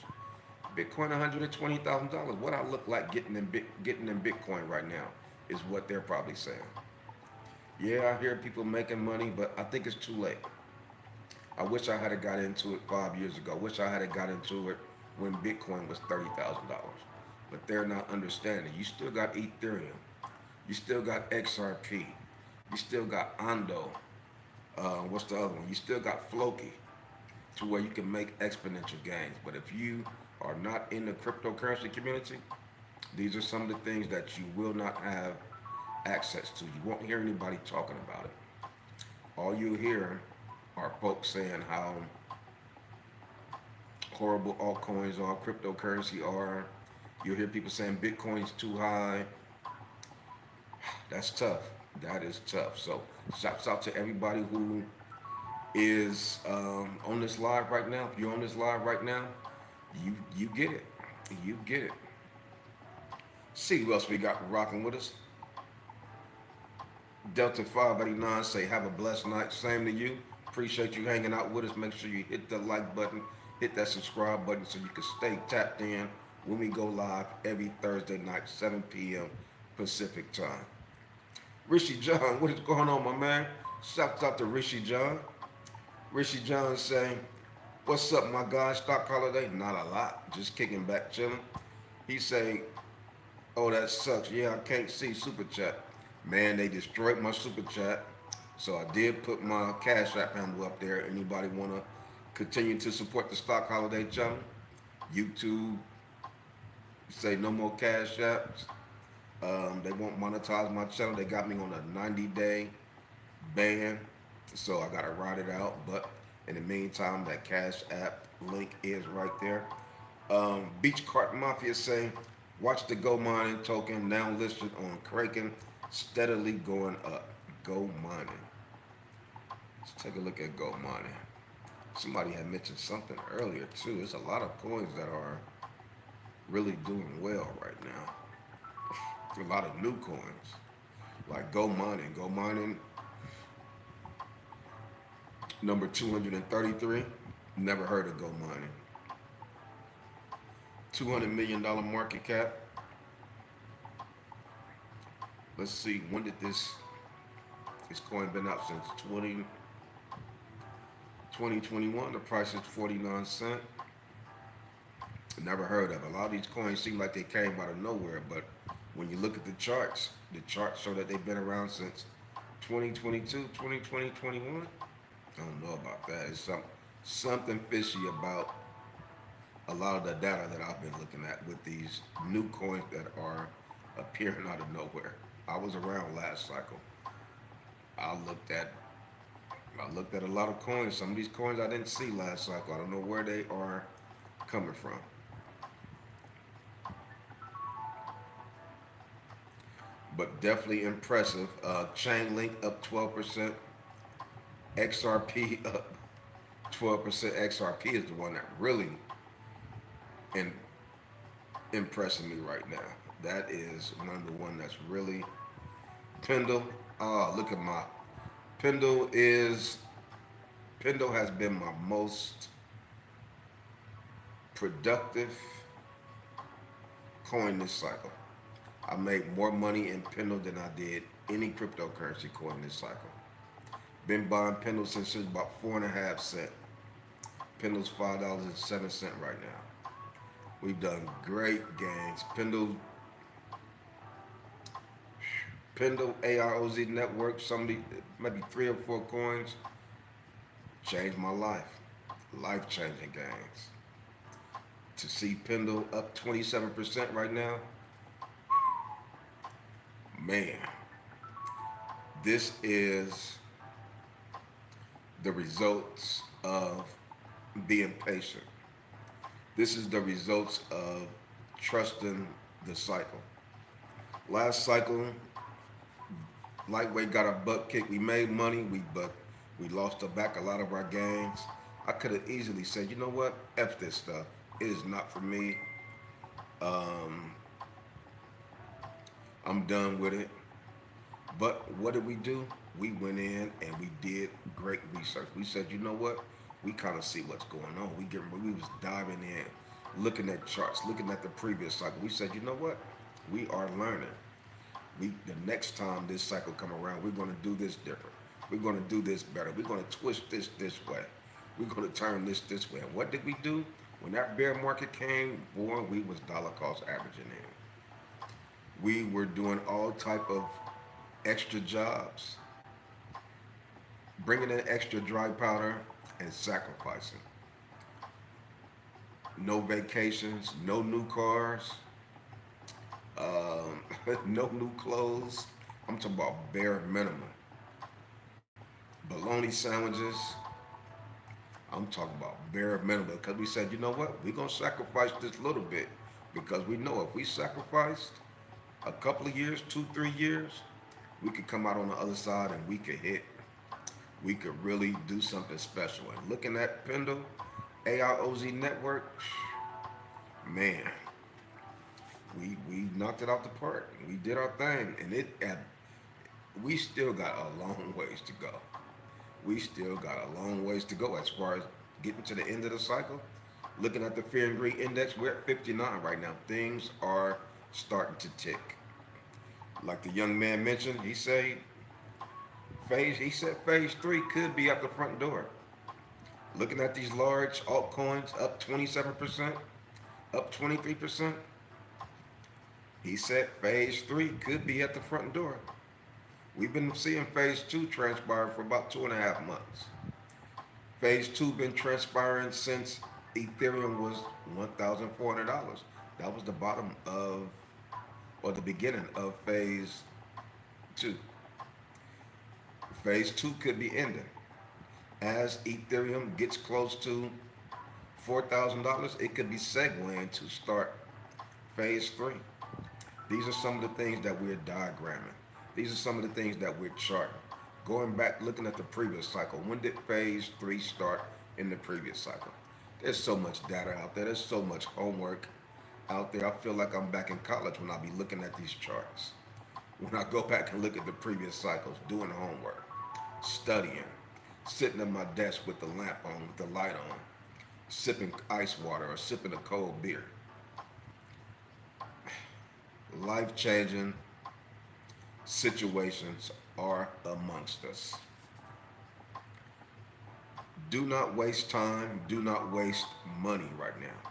Bitcoin $120,000. What I look like getting in Bitcoin right now is what they're probably saying. Yeah, I hear people making money, but I think it's too late. I wish I had got into it 5 years ago. I wish I had got into it when Bitcoin was $30,000. But they're not understanding. You still got Ethereum. You still got XRP. You still got Ondo. What's the other one? You still got Floki, to where you can make exponential gains. But if you are not in the cryptocurrency community, these are some of the things that you will not have access to. You won't hear anybody talking about it. All you'll hear are folks saying how horrible altcoins are, cryptocurrency are. You'll hear people saying Bitcoin's too high. That's tough. That is tough. So shouts out to everybody who is on this live right now. If you're on this live right now, you get it. You get it. See who else we got rocking with us. Delta 589 say, have a blessed night. Same to you. Appreciate you hanging out with us. Make sure you hit the like button, hit that subscribe button so you can stay tapped in when we go live every Thursday night, 7 p.m. Pacific time. Rishi John, what is going on, my man? Shouts out to Rishi John. Rishi John saying, what's up, my guy? Stock holiday? Not a lot. Just kicking back, chilling. He say, oh, that sucks. Yeah, I can't see Super Chat. Man, they destroyed my Super Chat. So I did put my Cash App handle up there. Anybody want to continue to support the Stock Holiday channel? YouTube say no more Cash Apps. They won't monetize my channel. They got me on a 90-day ban. So I got to ride it out. But in the meantime, that Cash App link is right there. Beach Cart Mafia saying, Watch the Go Mining token now listed on Kraken, steadily going up. Go Mining. Let's take a look at Go Mining. Somebody had mentioned something earlier too. There's a lot of coins that are really doing well right now. A lot of new coins like Go Mining. Go Mining number 233. Never heard of Go Mining. $200 million market cap. Let's see, when did this coin been out since 2021? The price is 49 cents. Never heard of it. A lot of these coins seem like they came out of nowhere, but when you look at the charts show that they've been around since 2022, 2020, 21. I don't know about that. It's something fishy about a lot of the data that I've been looking at with these new coins that are appearing out of nowhere. I was around last cycle. I looked at a lot of coins. Some of these coins I didn't see last cycle. I don't know where they are coming from. But definitely impressive. Chainlink up 12%. XRP up 12%. XRP is the one that really in, impressing me right now. That is number one that's really Pendle. Oh, look at my Pendle has been my most productive coin this cycle. I made more money in Pendle than I did any cryptocurrency coin this cycle. Been buying Pendle since it was about 4.5 cents. Pendle's $5.07 right now. We've done great gains. Pendle AROZ network, maybe 3 or 4 coins, changed my life. Life-changing gains. To see Pendle up 27% right now, man, this is the results of being patient. This is the results of trusting the cycle. Last cycle, Lightweight got our butt kicked. We made money, but we lost back a lot of our gains. I could have easily said, you know what, F this stuff. It is not for me. I'm done with it. But what did we do? We went in and we did great research. We said, you know what? We kind of see what's going on. We was diving in, looking at charts, looking at the previous cycle. We said, you know what? We are learning. The next time this cycle come around, we're going to do this different. We're going to do this better. We're going to twist this way. We're going to turn this way. And what did we do? When that bear market came, boy, we was dollar cost averaging in. We were doing all type of extra jobs, bringing in extra dry powder and sacrificing. No vacations, no new cars, no new clothes. I'm talking about bare minimum. Bologna sandwiches. I'm talking about bare minimum because we said, you know what? We're going to sacrifice this little bit because we know if we sacrificed a couple of years, 2-3 years, we could come out on the other side and we could really do something special. And looking at Pendle, AROZ network, man, we knocked it out the park. We did our thing, and we still got a long ways to go. We still got a long ways to go as far as getting to the end of the cycle. Looking at the Fear and Greed Index, we're at 59 right now. Things are starting to tick. Like the young man mentioned, he said phase 3 could be at the front door. Looking at these large altcoins up 27%, up 23%, he said phase 3 could be at the front door. We've been seeing phase 2 transpire for about 2.5 months. Phase 2 been transpiring since Ethereum was $1,400. That was the bottom of, or the beginning of phase 2. Phase 2 could be ending. As Ethereum gets close to $4,000, it could be segueing to start Phase 3. These are some of the things that we're diagramming. These are some of the things that we're charting. Going back, looking at the previous cycle. When did phase 3 start in the previous cycle? There's so much data out there. There's so much homework out there. I feel like I'm back in college when I be looking at these charts. When I go back and look at the previous cycles, doing homework, studying, sitting at my desk with the lamp on, with the light on, sipping ice water or sipping a cold beer. Life-changing situations are amongst us. Do not waste time. Do not waste money right now.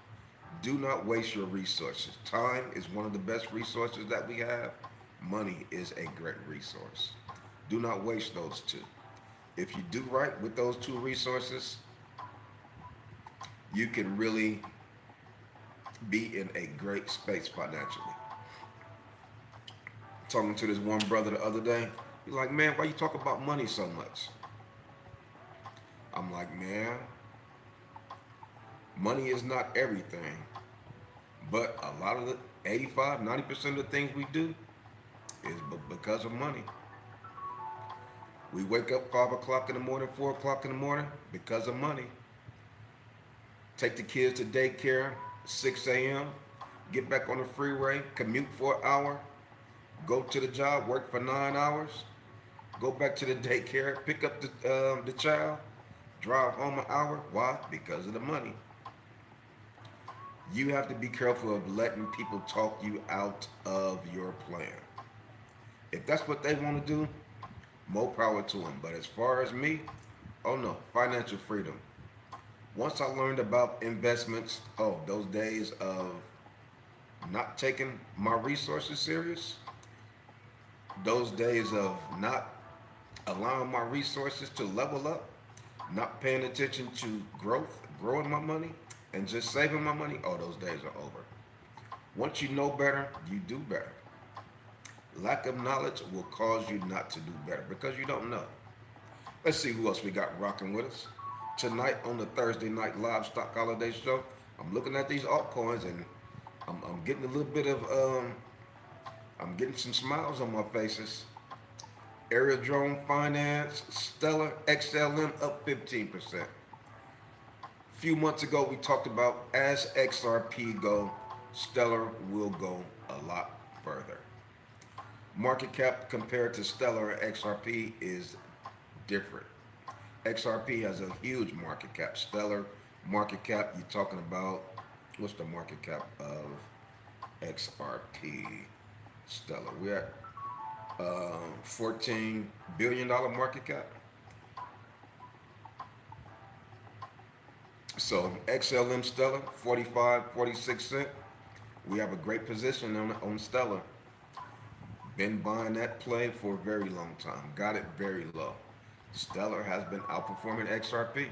Do not waste your resources. Time is one of the best resources that we have. Money is a great resource. Do not waste those two. If you do right with those two resources, you can really be in a great space financially. Talking to this one brother the other day, he's like, man, why you talk about money so much? I'm like, man, money is not everything, but a lot of the 85, 90% of the things we do is because of money. We wake up 5 o'clock in the morning, 4 o'clock in the morning because of money. Take the kids to daycare, 6 a.m., get back on the freeway, commute for an hour, go to the job, work for 9 hours, go back to the daycare, pick up the child, drive home an hour. Why? Because of the money. You have to be careful of letting people talk you out of your plan. If that's what they want to do, more power to them. But as far as me, oh no, financial freedom. Once I learned about investments, oh, those days of not taking my resources serious, those days of not allowing my resources to level up, not paying attention to growth, growing my money, and just saving my money, oh, those days are over. Once you know better, you do better. Lack of knowledge will cause you not to do better because you don't know. Let's see who else we got rocking with us. Tonight on the Thursday night live stock holiday show, I'm looking at these altcoins and I'm getting a little bit of, I'm getting some smiles on my faces. Aerial Drone Finance, Stellar, XLM up 15%. A few months ago, we talked about as XRP go, Stellar will go a lot further. Market cap compared to Stellar and XRP is different. XRP has a huge market cap. Stellar market cap, you're talking about, what's the market cap of XRP? Stellar, we're at $14 billion market cap. So XLM Stellar, 45, 46 cents. We have a great position on Stellar. Been buying that play for a very long time. Got it very low. Stellar has been outperforming XRP.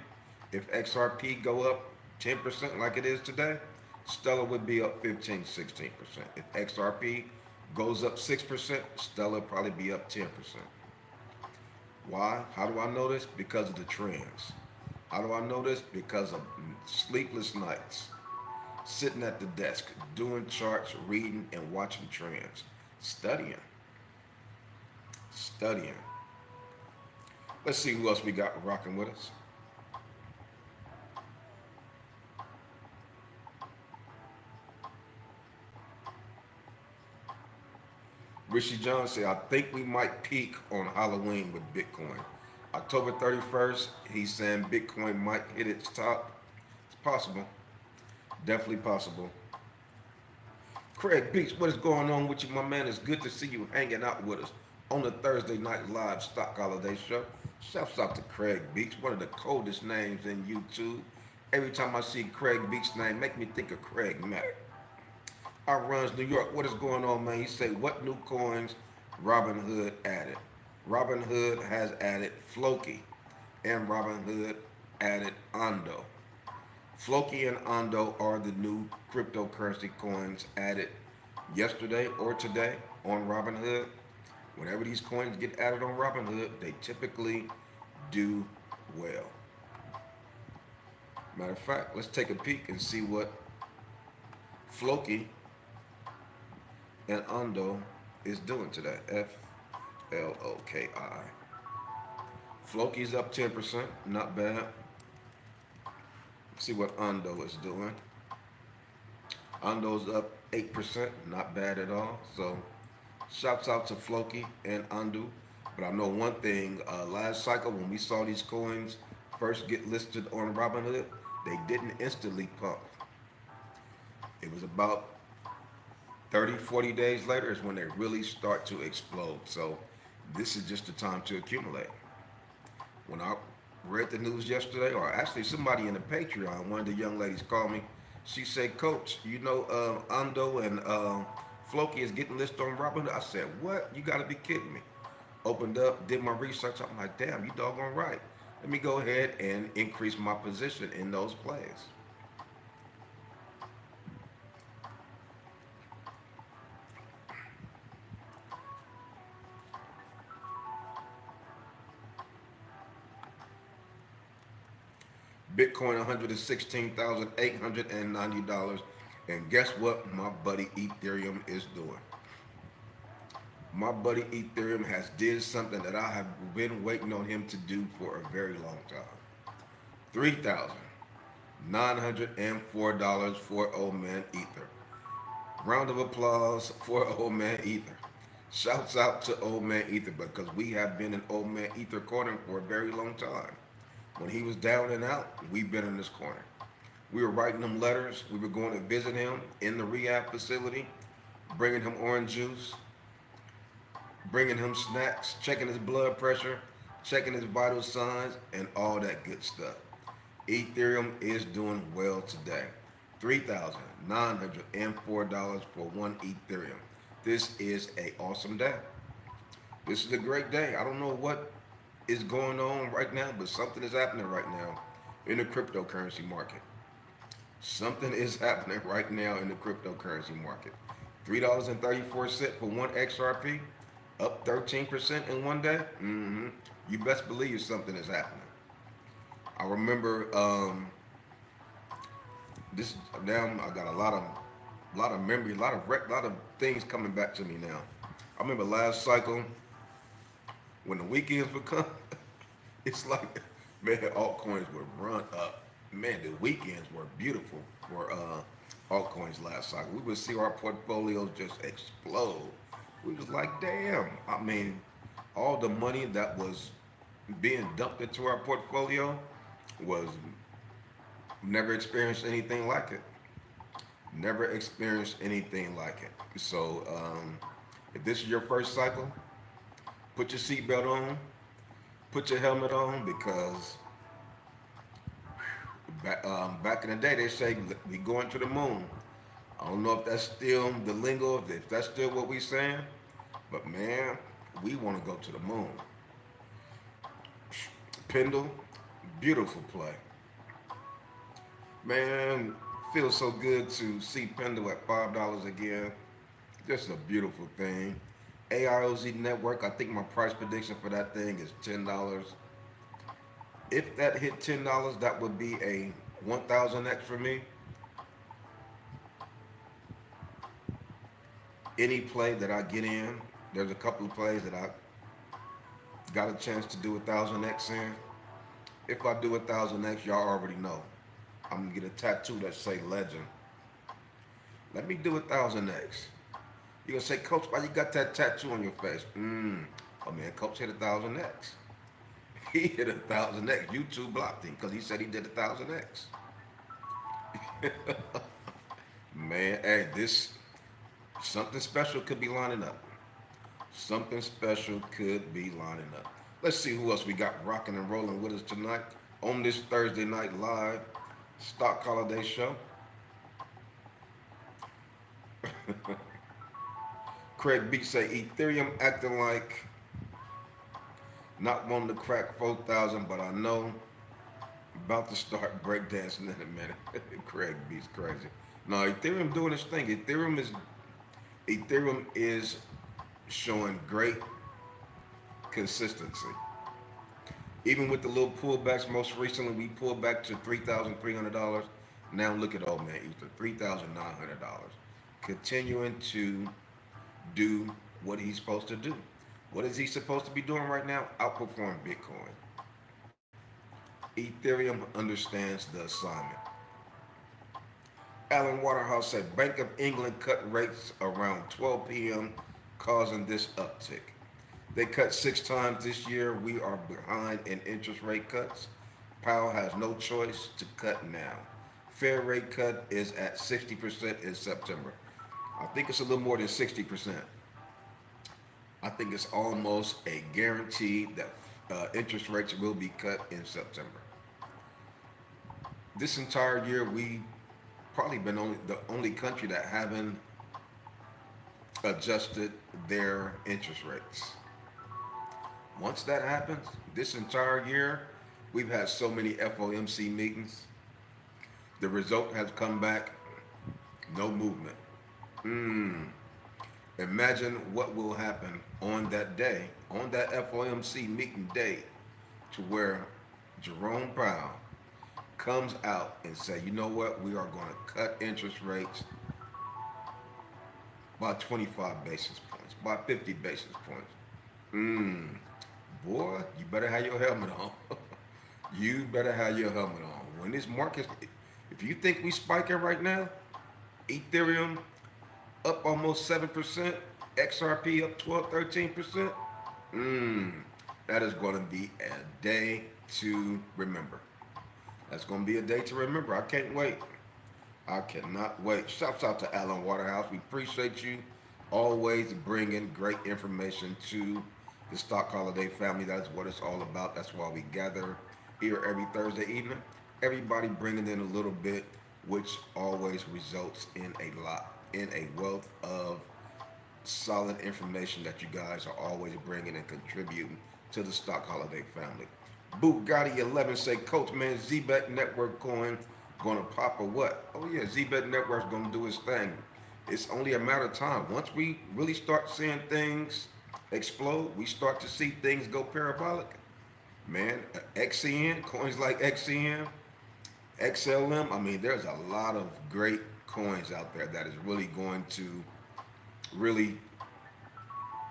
If XRP go up 10% like it is today, Stellar would be up 15, 16%. If XRP goes up 6%, Stellar probably be up 10%. Why? How do I know this? Because of the trends. How do I know this? Because of sleepless nights, sitting at the desk, doing charts, reading, and watching trends, studying. Let's see who else we got rocking with us. Rishi John said, I think we might peak on Halloween with Bitcoin. October 31st, he's saying Bitcoin might hit its top. It's possible. Definitely possible. Craig Beach, what is going on with you, my man? It's good to see you hanging out with us on the Thursday night live stock holiday show. Shouts out to Craig Beach, one of the coldest names in YouTube. Every time I see Craig Beach's name, make me think of Craig Mack. Runs New York, what is going on, man? He say, what new coins Robinhood added? Robinhood has added Floki, and Robinhood added Ondo. Floki and Ondo are the new cryptocurrency coins added yesterday or today on Robinhood. Whenever these coins get added on Robinhood, they typically do well. Matter of fact, let's take a peek and see what Floki and Ondo is doing today. FLOKI. Floki's up 10%, not bad. See what Ondo is doing. Ondo's up 8%, not bad at all. So, shouts out to Floki and Ondo. But I know one thing, last cycle when we saw these coins first get listed on Robinhood, they didn't instantly pump. It was about 30, 40 days later is when they really start to explode. So this is just the time to accumulate. When I read the news yesterday, or actually somebody in the Patreon, one of the young ladies called me. She said, "Coach, you know Ando and Floki is getting listed on Robinhood." I said, "What? You got to be kidding me." Opened up, did my research. I'm like, "Damn, you doggone right. Let me go ahead and increase my position in those plays." Bitcoin $116,890. And guess what my buddy Ethereum is doing? My buddy Ethereum has did something that I have been waiting on him to do for a very long time. $3,904 for old man Ether. Round of applause for old man Ether. Shouts out to old man Ether because we have been in old man Ether corner for a very long time. When he was down and out, we've been in this corner. We were writing him letters. We were going to visit him in the rehab facility, bringing him orange juice, bringing him snacks, checking his blood pressure, checking his vital signs, and all that good stuff. Ethereum is doing well today. $3,904 for one Ethereum. This is a awesome day. This is a great day. I don't know what is going on right now, but something is happening right now in the cryptocurrency market. Something is happening right now in the cryptocurrency market. $3.34 for one XRP, up 13% in one day. You best believe something is happening. I remember this now. I got a lot of memory, a lot of things coming back to me now. I remember last cycle when the weekends would come. It's like, man, altcoins would run up. Man, the weekends were beautiful for altcoins last cycle. We would see our portfolios just explode. We was like, damn. I mean, all the money that was being dumped into our portfolio was never experienced anything like it. Never experienced anything like it. So, if this is your first cycle, put your seatbelt on, put your helmet on, because back in the day they say we going to the moon. I don't know if that's still the lingo, if that's still what we saying, but man, we want to go to the moon. Pendle, beautiful play. Man, feels so good to see Pendle at $5 again. Just a beautiful thing. AIOZ network, I think my price prediction for that thing is $10. If that hit $10, that would be a 1000x for me. Any play that I get in, there's a couple of plays that I got a chance to do 1000x in. If I do 1000x, y'all already know. I'm gonna get a tattoo that say legend. Let me do 1000x. You're gonna say, Coach, why you got that tattoo on your face? Oh man, Coach hit 1000x. He hit 1000x. YouTube blocked him because he said he did 1000x. Man, hey, this something special could be lining up. Something special could be lining up. Let's see who else we got rocking and rolling with us tonight on this Thursday night live stock holiday show. Craig B say Ethereum acting like not wanting to crack 4,000, but I know about to start breakdancing in a minute. Craig B's crazy. No, Ethereum doing its thing. Ethereum is showing great consistency. Even with the little pullbacks, most recently we pulled back to $3,300. Now look at old man Ether, $3,900. Continuing to do what he's supposed to do. What is he supposed to be doing right now? Outperform Bitcoin. Ethereum understands the assignment. Alan Waterhouse said Bank of England cut rates around 12 p.m., causing this uptick. They cut 6 times this year. We are behind in interest rate cuts. Powell has no choice to cut now. Fair rate cut is at 60% in September. I think it's a little more than 60%. I think it's almost a guarantee that interest rates will be cut in September. This entire year, we probably been the only country that haven't adjusted their interest rates. Once that happens, this entire year, we've had so many FOMC meetings. The result has come back, no movement. Mm. Imagine what will happen on that day, on that FOMC meeting day, to where Jerome Powell comes out and say, you know what, we are going to cut interest rates by 25 basis points, by 50 basis points. Mm. Boy, you better have your helmet on. You better have your helmet on. When this market, if you think we spiking right now, Ethereum up almost 7%, XRP up 12, 13%, mm, that is going to be a day to remember. That's going to be a day to remember. I can't wait. I cannot wait. Shouts out to Alan Waterhouse. We appreciate you always bringing great information to the Stock Holiday family. That's what it's all about. That's why we gather here every Thursday evening. Everybody bringing in a little bit, which always results in a lot, in a wealth of solid information that you guys are always bringing and contributing to the Stock Holiday family. Bugatti 11 say, Coach, man, ZBet Network coin gonna pop or what? Oh yeah, ZBet Network's gonna do its thing. It's only a matter of time. Once we really start seeing things explode, we start to see things go parabolic. Man, XCN, coins like XCN, XLM, I mean, there's a lot of great coins out there that is really going to really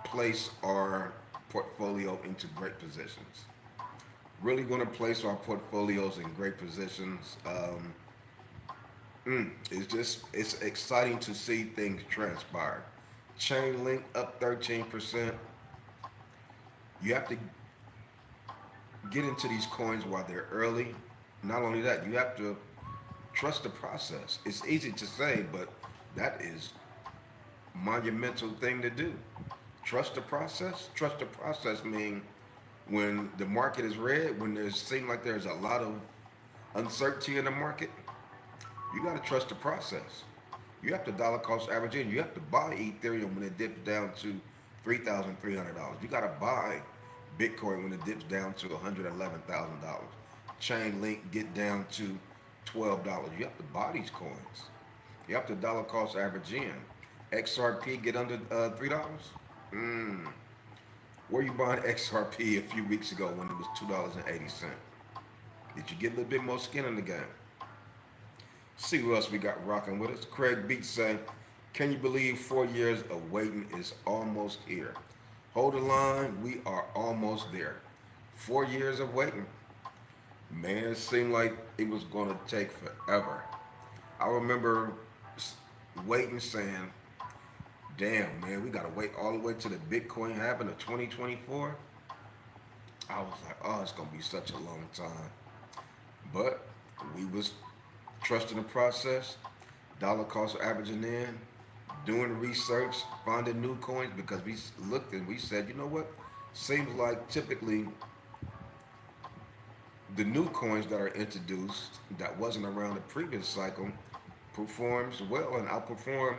place our portfolio into great positions. Really going to place our portfolios in great positions. It's exciting to see things transpire. Chain link up 13%. You have to get into these coins while they're early. Not only that, you have to trust the process. It's easy to say, but that is monumental thing to do. Trust the process. Trust the process means when the market is red, when there seems like there's a lot of uncertainty in the market, you got to trust the process. You have to dollar cost average in. You have to buy Ethereum when it dips down to $3,300. You got to buy Bitcoin when it dips down to $111,000. Chain link get down to $12. You have to buy these coins. You have to dollar cost average in. XRP get under $3. Mm. Where you buying XRP a few weeks ago when it was $2.80? Did you get a little bit more skin in the game? See who else we got rocking with us. Craig Beats saying, can you believe 4 years of waiting is almost here? Hold the line, we are almost there. 4 years of waiting. Man, it seemed like it was going to take forever. I remember waiting saying, damn, man, we got to wait all the way to the Bitcoin halving of 2024. I was like, oh, it's going to be such a long time. But we was trusting the process, dollar cost averaging in, doing research, finding new coins because we looked and we said, you know what? Seems like typically the new coins that are introduced that wasn't around the previous cycle performs well and outperform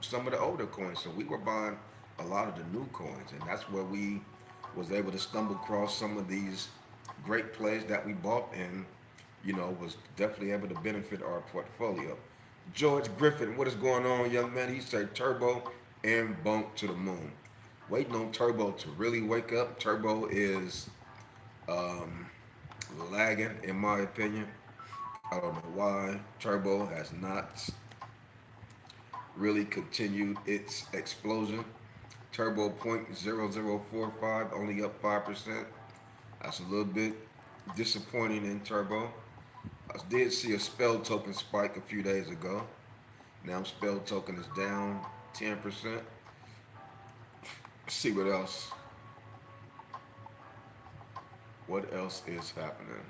some of the older coins. So we were buying a lot of the new coins, and that's where we was able to stumble across some of these great plays that we bought and was definitely able to benefit our portfolio. George Griffin, what is going on, young man? He said Turbo and bunk to the moon. Waiting on Turbo to really wake up. Turbo is um, lagging, in my opinion. I don't know why. Turbo has not really continued its explosion. Turbo 0.0045, only up 5%. That's a little bit disappointing in Turbo. I did see a spell token spike a few days ago. Now spell token is down 10%. Let's see what else. What else is happening?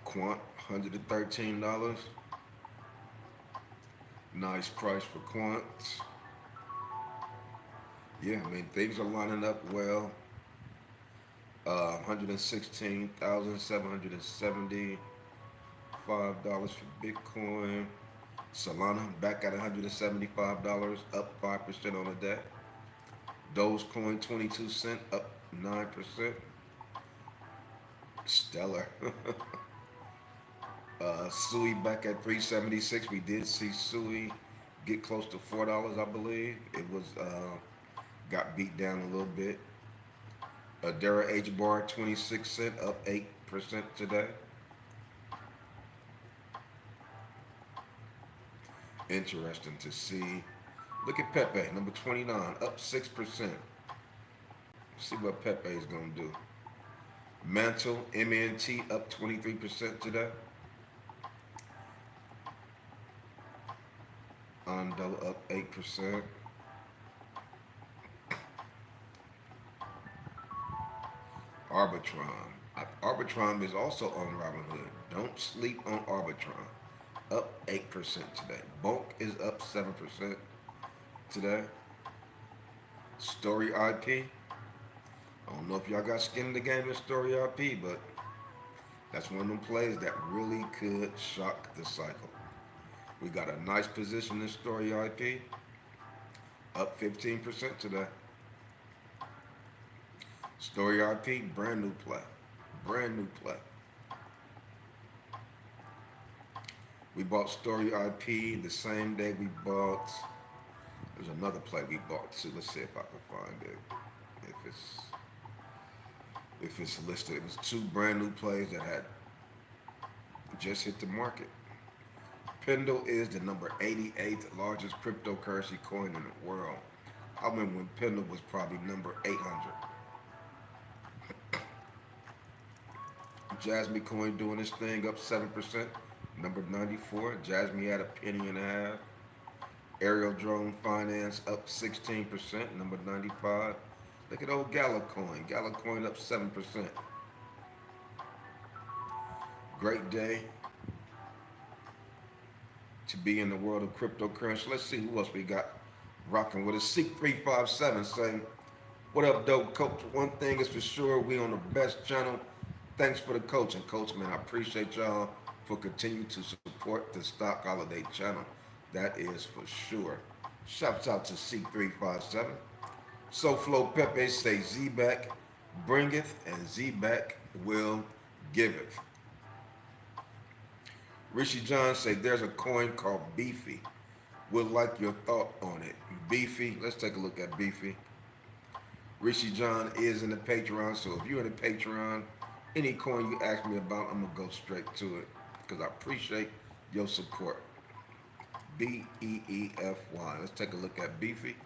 Quant, $113. Nice price for quants. Yeah, I mean, things are lining up well. $116,775 for Bitcoin. Solana back at $175, up 5% on the day. Dogecoin 22 cents, up 9%. Stellar. Sui back at 376. We did see Sui get close to $4, I believe. It was got beat down a little bit. Derail H bar 26 cents, up 8% today. Interesting to see. Look at Pepe, number 29, up 6%. See what Pepe is going to do. Mantle, MNT, up 23% today. Ondo up 8%. Arbitron. Arbitron is also on Robinhood. Don't sleep on Arbitron. Up 8% today. Bonk is up 7% today. Story IP. I don't know if y'all got skin in the game in Story IP, but that's one of them plays that really could shock the cycle. We got a nice position in Story IP. Up 15% today. Story IP, brand new play. Brand new play. We bought Story IP the same day we bought. There's another play we bought too. Let's see if I can find it. If it's listed. It was two brand new plays that had just hit the market. Pendle is the number 88th largest cryptocurrency coin in the world. I remember when Pendle was probably number 800. Jasmy coin doing this thing up 7%. Number 94. Jasmy had a penny and a half. Aerial drone finance up 16%. Number 95. Look at old Gala coin. Gala coin up 7%. Great day to be in the world of cryptocurrency. Let's see who else we got rocking with us. Seek357 saying, what up, dope coach? One thing is for sure, we on the best channel. Thanks for the coaching, coach, man. I appreciate y'all for continuing to support the Stock Holiday channel. That is for sure. Shouts out to Seek357. SoFlo Pepe say Z-Back bringeth and Z-Back will giveth. Rishi John say there's a coin called Beefy. Would like your thought on it. Beefy, let's take a look at Beefy. Rishi John is in the Patreon, so if you're in the Patreon, any coin you ask me about, I'm going to go straight to it because I appreciate your support. B-E-E-F-Y. Let's take a look at Beefy.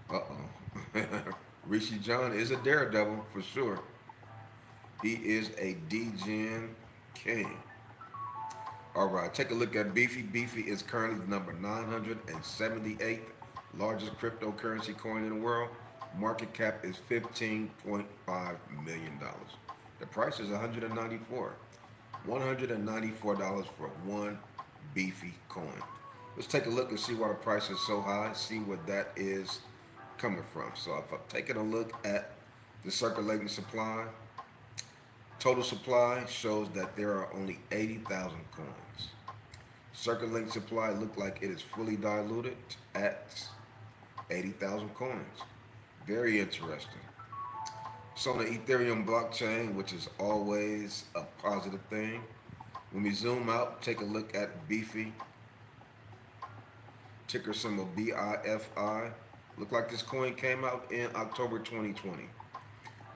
Uh-oh. Rishi John is a daredevil for sure. He is a D-Gen king. All right, take a look at Beefy. Beefy is currently the number 978th largest cryptocurrency coin in the world. Market cap is $15.5 million. The price is $194. $194 for one Beefy coin. Let's take a look and see why the price is so high, see what that is coming from. So if I'm taking a look at the circulating supply, total supply shows that there are only 80,000 coins. Circulating supply look like it is fully diluted at 80,000 coins. Very interesting. So on the Ethereum blockchain, which is always a positive thing, when we zoom out, take a look at Beefy, ticker symbol BIFI. Look like this coin came out in October 2020.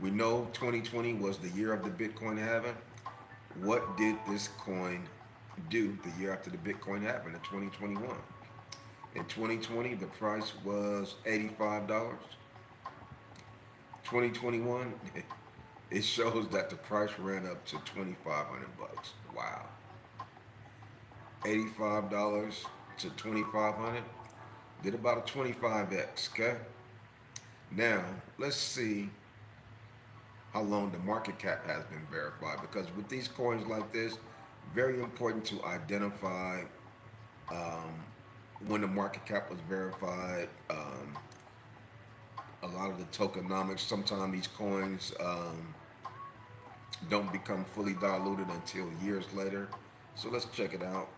We know 2020 was the year of the Bitcoin halving. What did this coin due the year after the Bitcoin happened in 2021. In 2020, the price was $85. 2021, it shows that the price ran up to 2,500 bucks. Wow. $85 to 2,500 did about a 25x, okay? Now, let's see how long the market cap has been verified, because with these coins like this, very important to identify when the market cap was verified. A lot of the tokenomics, sometimes these coins don't become fully diluted until years later. So let's check it out.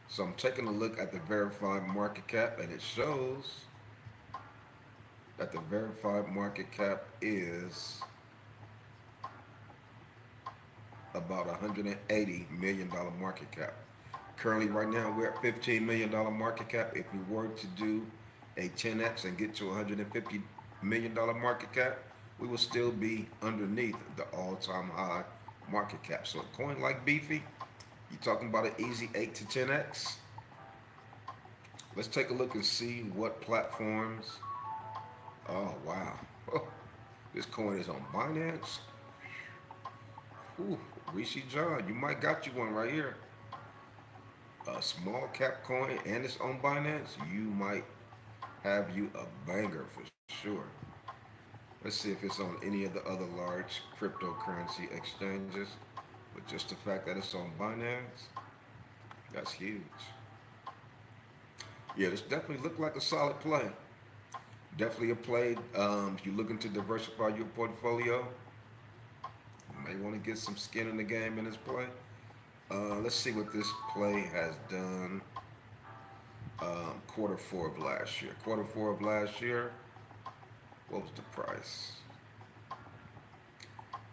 So I'm taking a look at the verified market cap, and it shows that the verified market cap is about $180 million market cap. Currently, right now, we're at $15 million market cap. If we were to do a 10x and get to $150 million market cap, we will still be underneath the all-time high market cap. So a coin like Beefy, you're talking about an easy 8 to 10x. Let's take a look and see what platforms. Oh wow, this coin is on Binance. Ooh, Rishi John, you might got you one right here. A small cap coin, and it's on Binance. You might have you a banger for sure. Let's see if it's on any of the other large cryptocurrency exchanges. But just the fact that it's on Binance, that's huge. Yeah, this definitely looked like a solid play. Definitely a play. If you're looking to diversify your portfolio, you may want to get some skin in the game in this play. Let's see what this play has done. Quarter four of last year. Quarter four of last year, what was the price?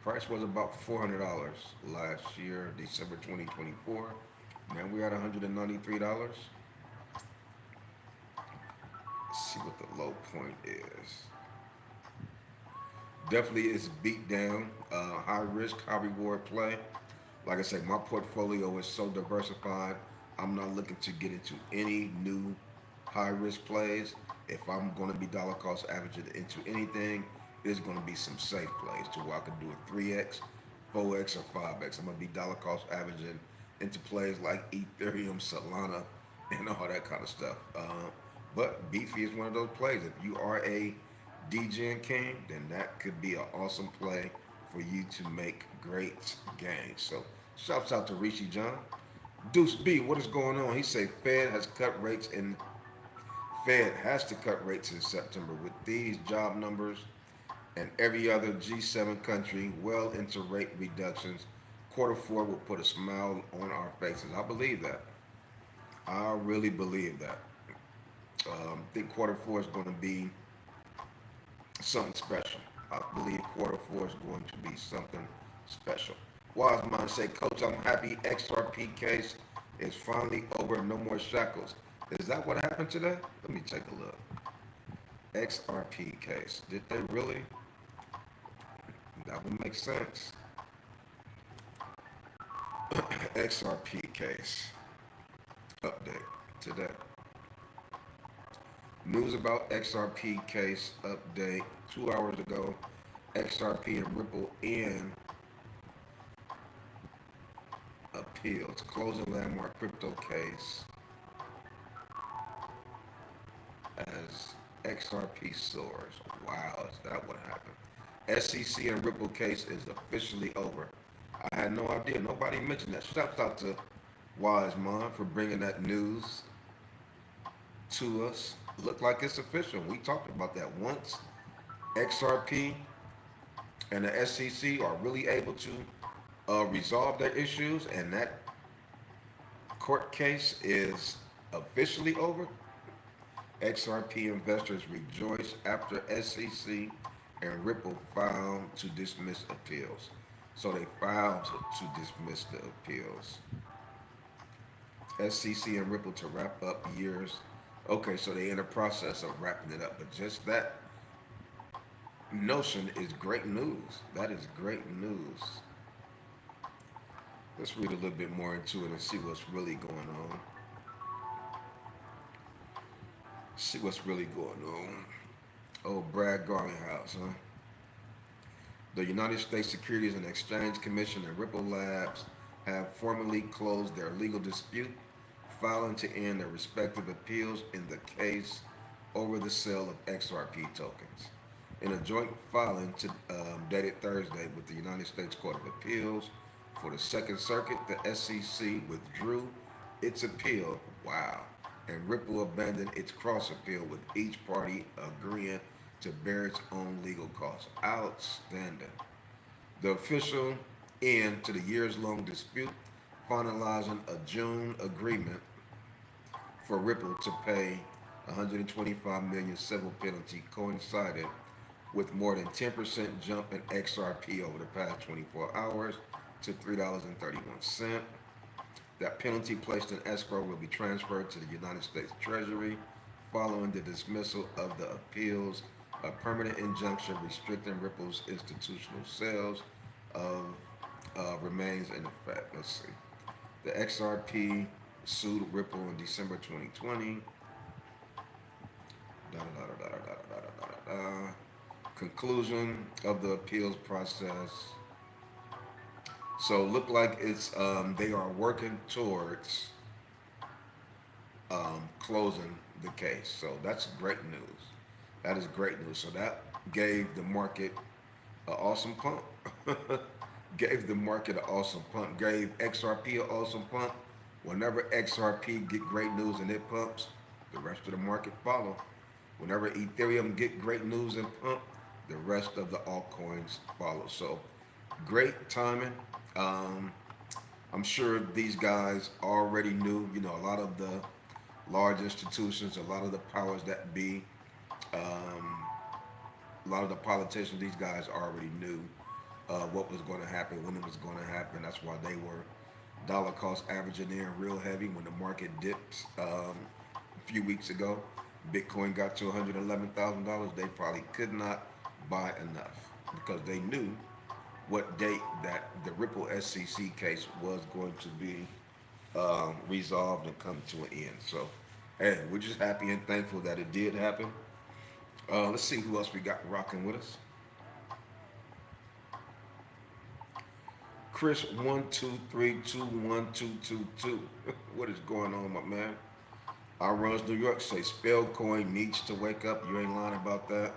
Price was about $400 last year, December 2024. Now we're at $193. Let's see what the low point is. Definitely is beat down. High risk, high reward play. Like I said, my portfolio is so diversified. I'm not looking to get into any new high risk plays. If I'm going to be dollar cost averaging into anything, it's going to be some safe plays to where I can do a 3x, 4x, or 5x. I'm going to be dollar cost averaging into plays like Ethereum, Solana, and all that kind of stuff. But Beefy is one of those plays. If you are a DGen king, then that could be an awesome play for you to make great gains. So shouts out to Rishi John. Deuce B, what is going on? He say Fed has to cut rates in September with these job numbers and every other G7 country well into rate reductions. Quarter four will put a smile on our faces. I believe that. I really believe that. I think quarter four is going to be something special. I believe quarter four is going to be something special. Wise mind say, Coach, I'm happy XRP case is finally over. No more shackles. Is that what happened today? Let me take a look. XRP case. Did they really? That would make sense. XRP case. Update today. News about XRP case update 2 hours ago. XRP and Ripple in appeals. Closing landmark crypto case as XRP soars. Wow, is that what happened? SEC and Ripple case is officially over. I had no idea. Nobody mentioned that. Shout out to Wise Mind for bringing that news to us. Look like it's official. We talked about that once. XRP and the SEC are really able to resolve their issues, and that court case is officially over. XRP investors rejoice after SEC and Ripple filed to dismiss appeals. So they filed to dismiss the appeals. SEC and Ripple to wrap up years. Okay, so they're in the process of wrapping it up, but just that notion is great news. That is great news. Let's read a little bit more into it and see what's really going on. See what's really going on. Oh, Brad Garlinghouse, huh? The United States Securities and Exchange Commission and Ripple Labs have formally closed their legal dispute, filing to end their respective appeals in the case over the sale of XRP tokens. In a joint filing dated Thursday with the United States Court of Appeals for the Second Circuit, the SEC withdrew its appeal. Wow. And Ripple abandoned its cross appeal with each party agreeing to bear its own legal costs. Outstanding. The official end to the years long dispute, finalizing a June agreement for Ripple to pay 125 million civil penalty, coincided with more than 10% jump in XRP over the past 24 hours to $3.31. That penalty placed in escrow will be transferred to the United States Treasury following the dismissal of the appeals. A permanent injunction restricting Ripple's institutional sales of remains in effect. Let's see. The XRP sued Ripple in December 2020. Da, da, da, da, da, da, da, da, da. Conclusion of the appeals process. So look like it's they are working towards closing the case. So that's great news. That is great news. So that gave the market an awesome pump. Gave the market an awesome pump. Gave XRP an awesome pump. Whenever XRP get great news and it pumps, the rest of the market follow. Whenever Ethereum get great news and pump, the rest of the altcoins follow. So great timing. I'm sure these guys already knew, you know, a lot of the large institutions, a lot of the powers that be, a lot of the politicians, these guys already knew what was going to happen, when it was going to happen. That's why they were dollar cost averaging in real heavy when the market dips a few weeks ago. Bitcoin got to $111,000. They probably could not buy enough because they knew what date that the Ripple SEC case was going to be resolved and come to an end. So, hey, we're just happy and thankful that it did happen. Let's see who else we got rocking with us. Chris 12321222. What is going on, my man? Our runs New York say Spellcoin needs to wake up. You ain't lying about that.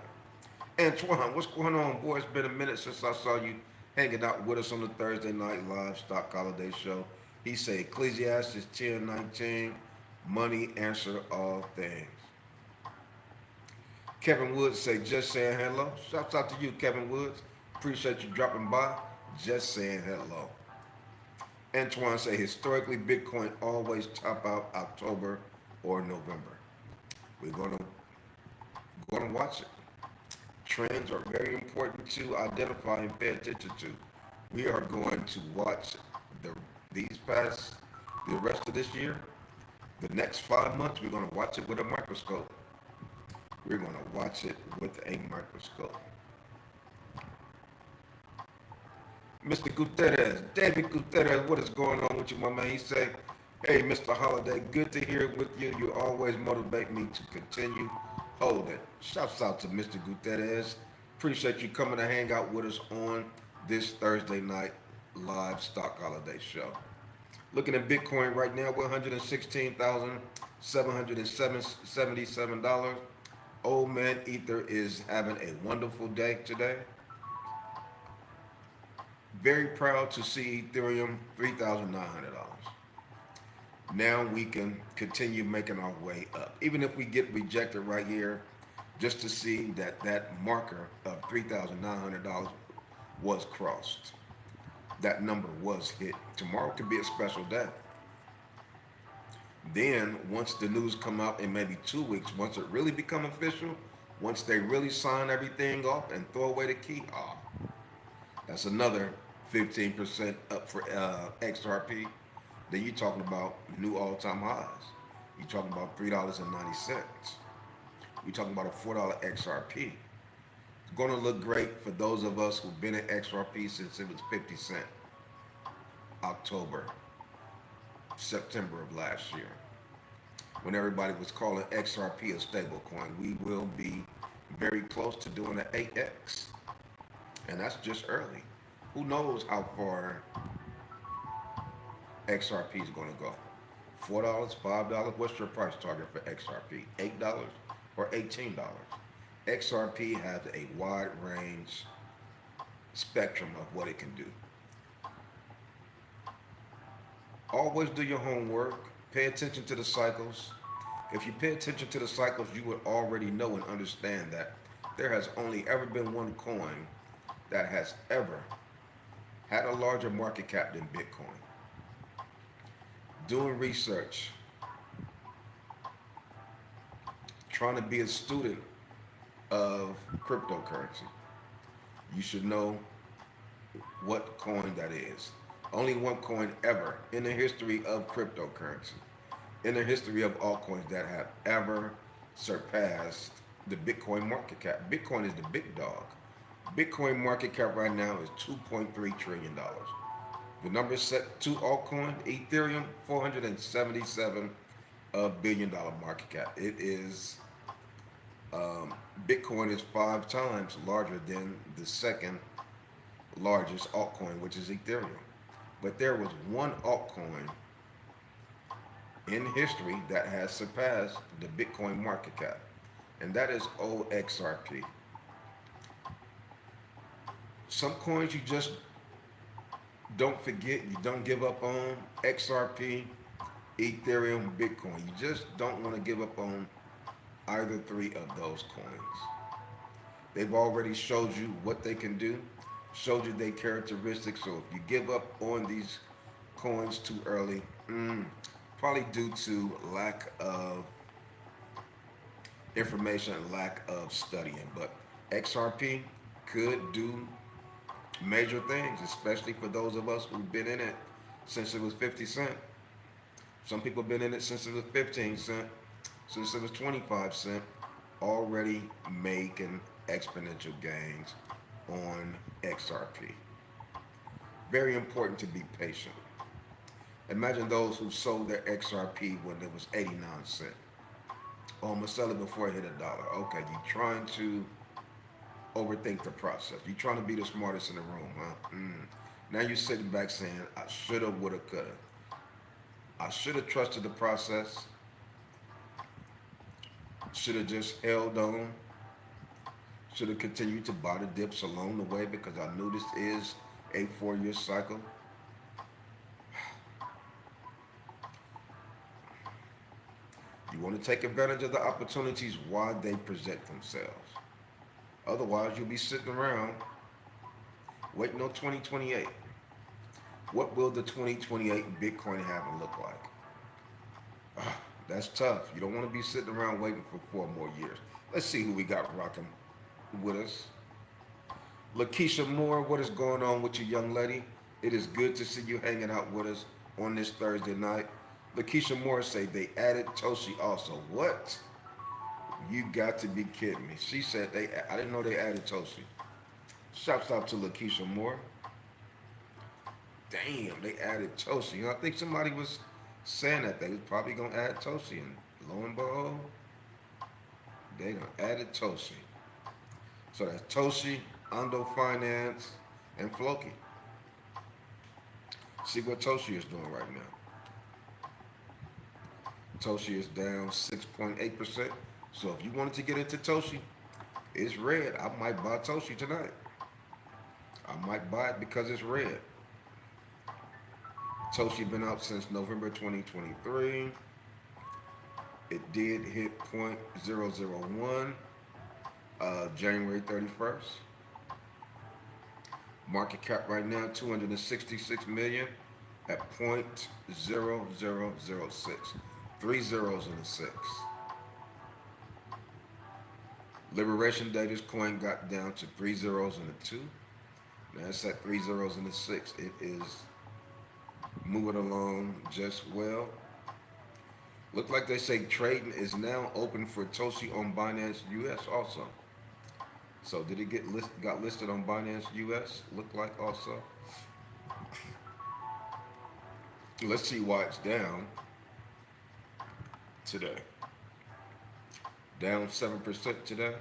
Antoine, what's going on, boy? It's been a minute since I saw you hanging out with us on the Thursday night live stock holiday show. He say Ecclesiastes 10:19, money answer all things. Kevin Woods say just saying hello. Shouts out to you, Kevin Woods. Appreciate you dropping by. Just saying hello. Antoine say historically Bitcoin always top out October or November. We're gonna watch it. Trends are very important to identify and pay attention to. We are going to watch the the rest of this year, the next 5 months. We're going to watch it with a microscope. We're going to watch it with a microscope. Mr. Gutierrez, David Gutierrez, what is going on with you, my man? He say, hey, Mr. Holiday, good to hear with you. You always motivate me to continue holding. Shouts out to Mr. Gutierrez. Appreciate you coming to hang out with us on this Thursday night live stock holiday show. Looking at Bitcoin right now, we're $116,777. Old man Ether is having a wonderful day today. Very proud to see Ethereum $3,900. Now we can continue making our way up. Even if we get rejected right here, just to see that that marker of $3,900 was crossed. That number was hit. Tomorrow could be a special day. Then once the news come out in maybe 2 weeks, once it really become official, once they really sign everything off and throw away the key, that's another 15% up for XRP. Then you're talking about new all-time highs. You're talking about $3.90. You're talking about a $4 XRP. It's going to look great for those of us who've been at XRP since it was 50 cents. October, September of last year, when everybody was calling XRP a stable coin. We will be very close to doing an 8X. And that's just early. Who knows how far XRP is going to go? $4, $5? What's your price target for XRP? $8 or $18? XRP has a wide range spectrum of what it can do. Always do your homework. Pay attention to the cycles. If you pay attention to the cycles, you would already know and understand that there has only ever been one coin that has ever had a larger market cap than Bitcoin. Doing research, trying to be a student of cryptocurrency, you should know what coin that is. Only one coin ever in the history of cryptocurrency, in the history of altcoins, that have ever surpassed the Bitcoin market cap. Bitcoin is the big dog. Bitcoin market cap right now is $2.3 trillion. The number set to altcoin, Ethereum, $477 billion market cap. It is, Bitcoin is 5 times larger than the second largest altcoin, which is Ethereum. But there was one altcoin in history that has surpassed the Bitcoin market cap, and that is OXRP. Some coins you just don't forget, you don't give up on. XRP, Ethereum, Bitcoin. You just don't want to give up on either 3 of those coins. They've already showed you what they can do, showed you their characteristics. So if you give up on these coins too early, probably due to lack of information and lack of studying. But XRP could do major things, especially for those of us who've been in it since it was 50 cent. Some people have been in it since it was 15 cent, since it was 25 cent, already making exponential gains on XRP. Very important to be patient. Imagine those who sold their XRP when it was 89 cent. Oh, I'm gonna sell it before it hit $1. Okay, you're trying to overthink the process. You're trying to be the smartest in the room, huh? Now you're sitting back saying, I shoulda, woulda, coulda. I should have trusted the process. Should have just held on. Should have continued to buy the dips along the way because I knew this is a 4-year cycle. You want to take advantage of the opportunities while they present themselves. Otherwise, you'll be sitting around waiting on 2028. What will the 2028 Bitcoin halving look like? That's tough. You don't want to be sitting around waiting for 4 more years. Let's see who we got rocking with us. Lakeisha Moore, what is going on with you, young lady? It is good to see you hanging out with us on this Thursday night. Lakeisha Moore say they added Toshi also. What? You got to be kidding me. She said I didn't know they added Toshi. Shouts out to Lakeisha Moore. Damn, they added Toshi. I think somebody was saying that they was probably gonna add Toshi, and lo and behold, they done added Toshi. So that's Toshi, Ando Finance, and Floki. See what Toshi is doing right now. Toshi is down 6.8%. So if you wanted to get into Toshi, it's red. I might buy Toshi tonight. I might buy it because it's red. Toshi been up since November 2023. It did hit 0.001 January 31st. Market cap right now 266 million at 0.0006. 3 zeros and a 6. Liberation Day, this coin got down to 3 zeros and a 2. Now it's at 3 zeros and a 6. It is moving along just well. Look like they say trading is now open for Toshi on Binance US also. So did it got listed on Binance US? Look like also. Let's see why it's down today. Down 7% today.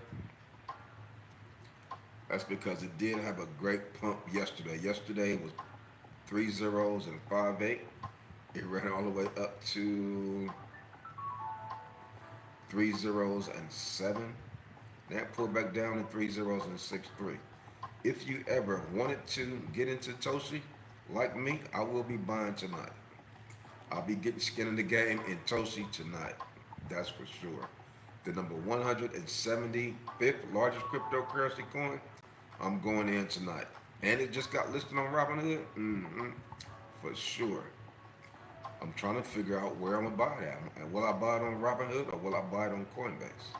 That's because it did have a great pump yesterday. Yesterday it was three zeros and 5.8. It ran all the way up to three zeros and 7. That pulled back down to three zeros and 6.3. If you ever wanted to get into Toshi, like me, I will be buying tonight. I'll be getting skin in the game in Toshi tonight. That's for sure. The number 175th largest cryptocurrency coin, I'm going in tonight. And it just got listed on Robinhood? For sure. I'm trying to figure out where I'm going to buy it at. Will I buy it on Robinhood or will I buy it on Coinbase?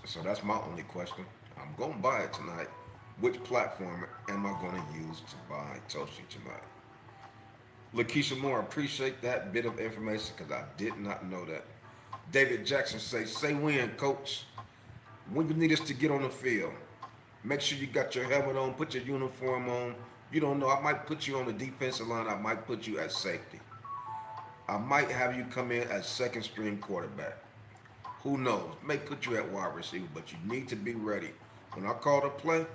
So that's my only question. I'm going to buy it tonight. Which platform am I going to use to buy Toshi tonight? Lakeisha Moore, appreciate that bit of information because I did not know that. David Jackson say when, coach. When you need us to get on the field, make sure you got your helmet on, put your uniform on. You don't know, I might put you on the defensive line, I might put you at safety. I might have you come in as second string quarterback. Who knows? May put you at wide receiver, but you need to be ready. When I call the play,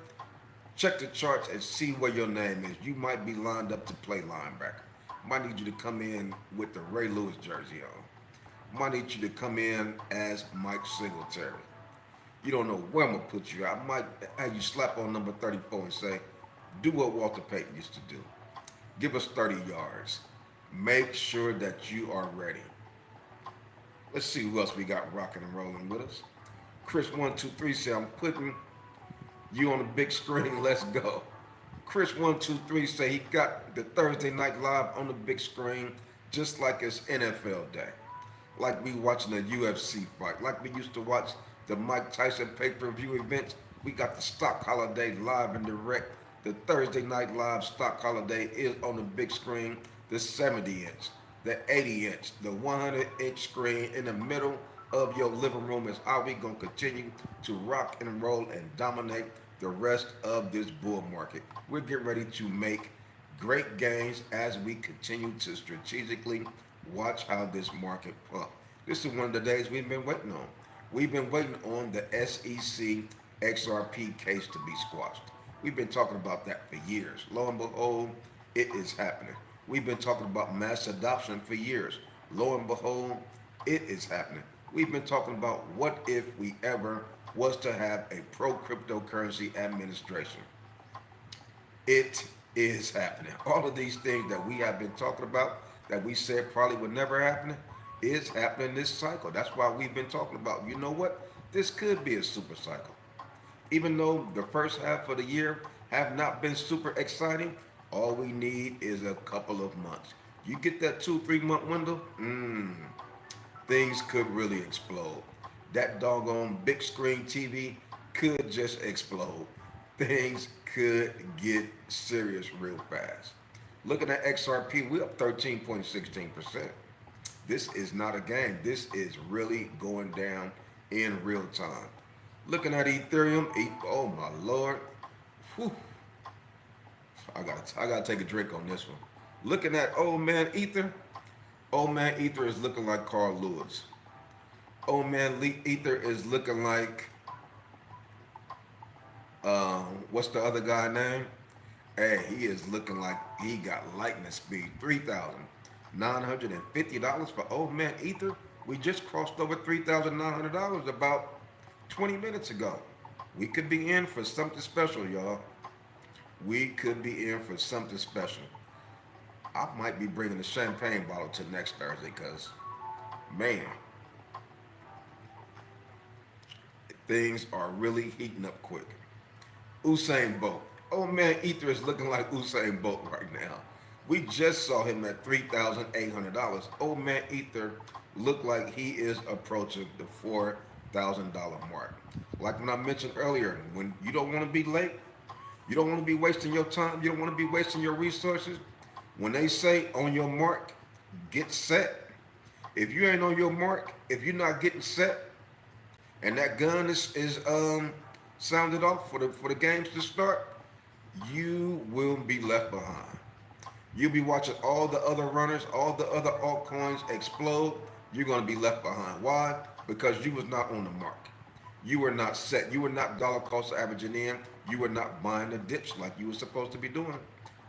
check the charts and see where your name is. You might be lined up to play linebacker. Might need you to come in with the Ray Lewis jersey on. Might need you to come in as Mike Singletary. You don't know where I'm going to put you. I might have you slap on number 34 and say, do what Walter Payton used to do. Give us 30 yards. Make sure that you are ready. Let's see who else we got rocking and rolling with us. Chris123 say, I'm putting you on the big screen. Let's go. Chris123 say he got the Thursday Night Live on the big screen just like it's NFL Day. Like we watching a UFC fight. Like we used to watch the Mike Tyson pay-per-view events. We got the stock holiday live and direct. The Thursday Night Live stock holiday is on the big screen. The 70-inch, the 80-inch, the 100-inch screen in the middle of your living room is how we going to continue to rock and roll and dominate the rest of this bull market. We're getting ready to make great gains as we continue to strategically watch how this market pump. This is one of the days we've been waiting on. We've been waiting on the SEC XRP case to be squashed. We've been talking about that for years. Lo and behold, it is happening. We've been talking about mass adoption for years. Lo and behold, it is happening. We've been talking about what if we ever was to have a pro-cryptocurrency administration. It is happening. All of these things that we have been talking about that we said probably would never happen is happening this cycle. That's why we've been talking about, you know what? This could be a super cycle. Even though the first half of the year have not been super exciting, all we need is a couple of months. You get that 2-3 month window, things could really explode. That doggone big screen TV could just explode. Things could get serious real fast. Looking at XRP, we're up 13.16%. This is not a game. This is really going down in real time. Looking at Ethereum, oh my Lord. Whew. I gotta take a drink on this one. Looking at old man Ether is looking like Carl Lewis. Old man Ether is looking like what's the other guy name? Hey, he is looking like he got lightning speed. $3,950 for old man Ether. We just crossed over $3,900 about 20 minutes ago. We could be in for something special, y'all. We could be in for something special. I might be bringing a champagne bottle to next Thursday because, man, things are really heating up quick. Usain Bolt. Oh man, Ether is looking like Usain Bolt right now. We just saw him at $3,800. Oh man, Ether looked like he is approaching the $4,000 mark. Like when I mentioned earlier, when you don't want to be late, you don't want to be wasting your time, you don't want to be wasting your resources. When they say on your mark, get set. If you ain't on your mark, if you're not getting set, and that gun is sounded off for the games to start, you will be left behind. You'll be watching all the other runners, all the other altcoins explode. You're going to be left behind. Why? Because you was not on the mark. You were not set. You were not dollar cost averaging in. You were not buying the dips like you were supposed to be doing.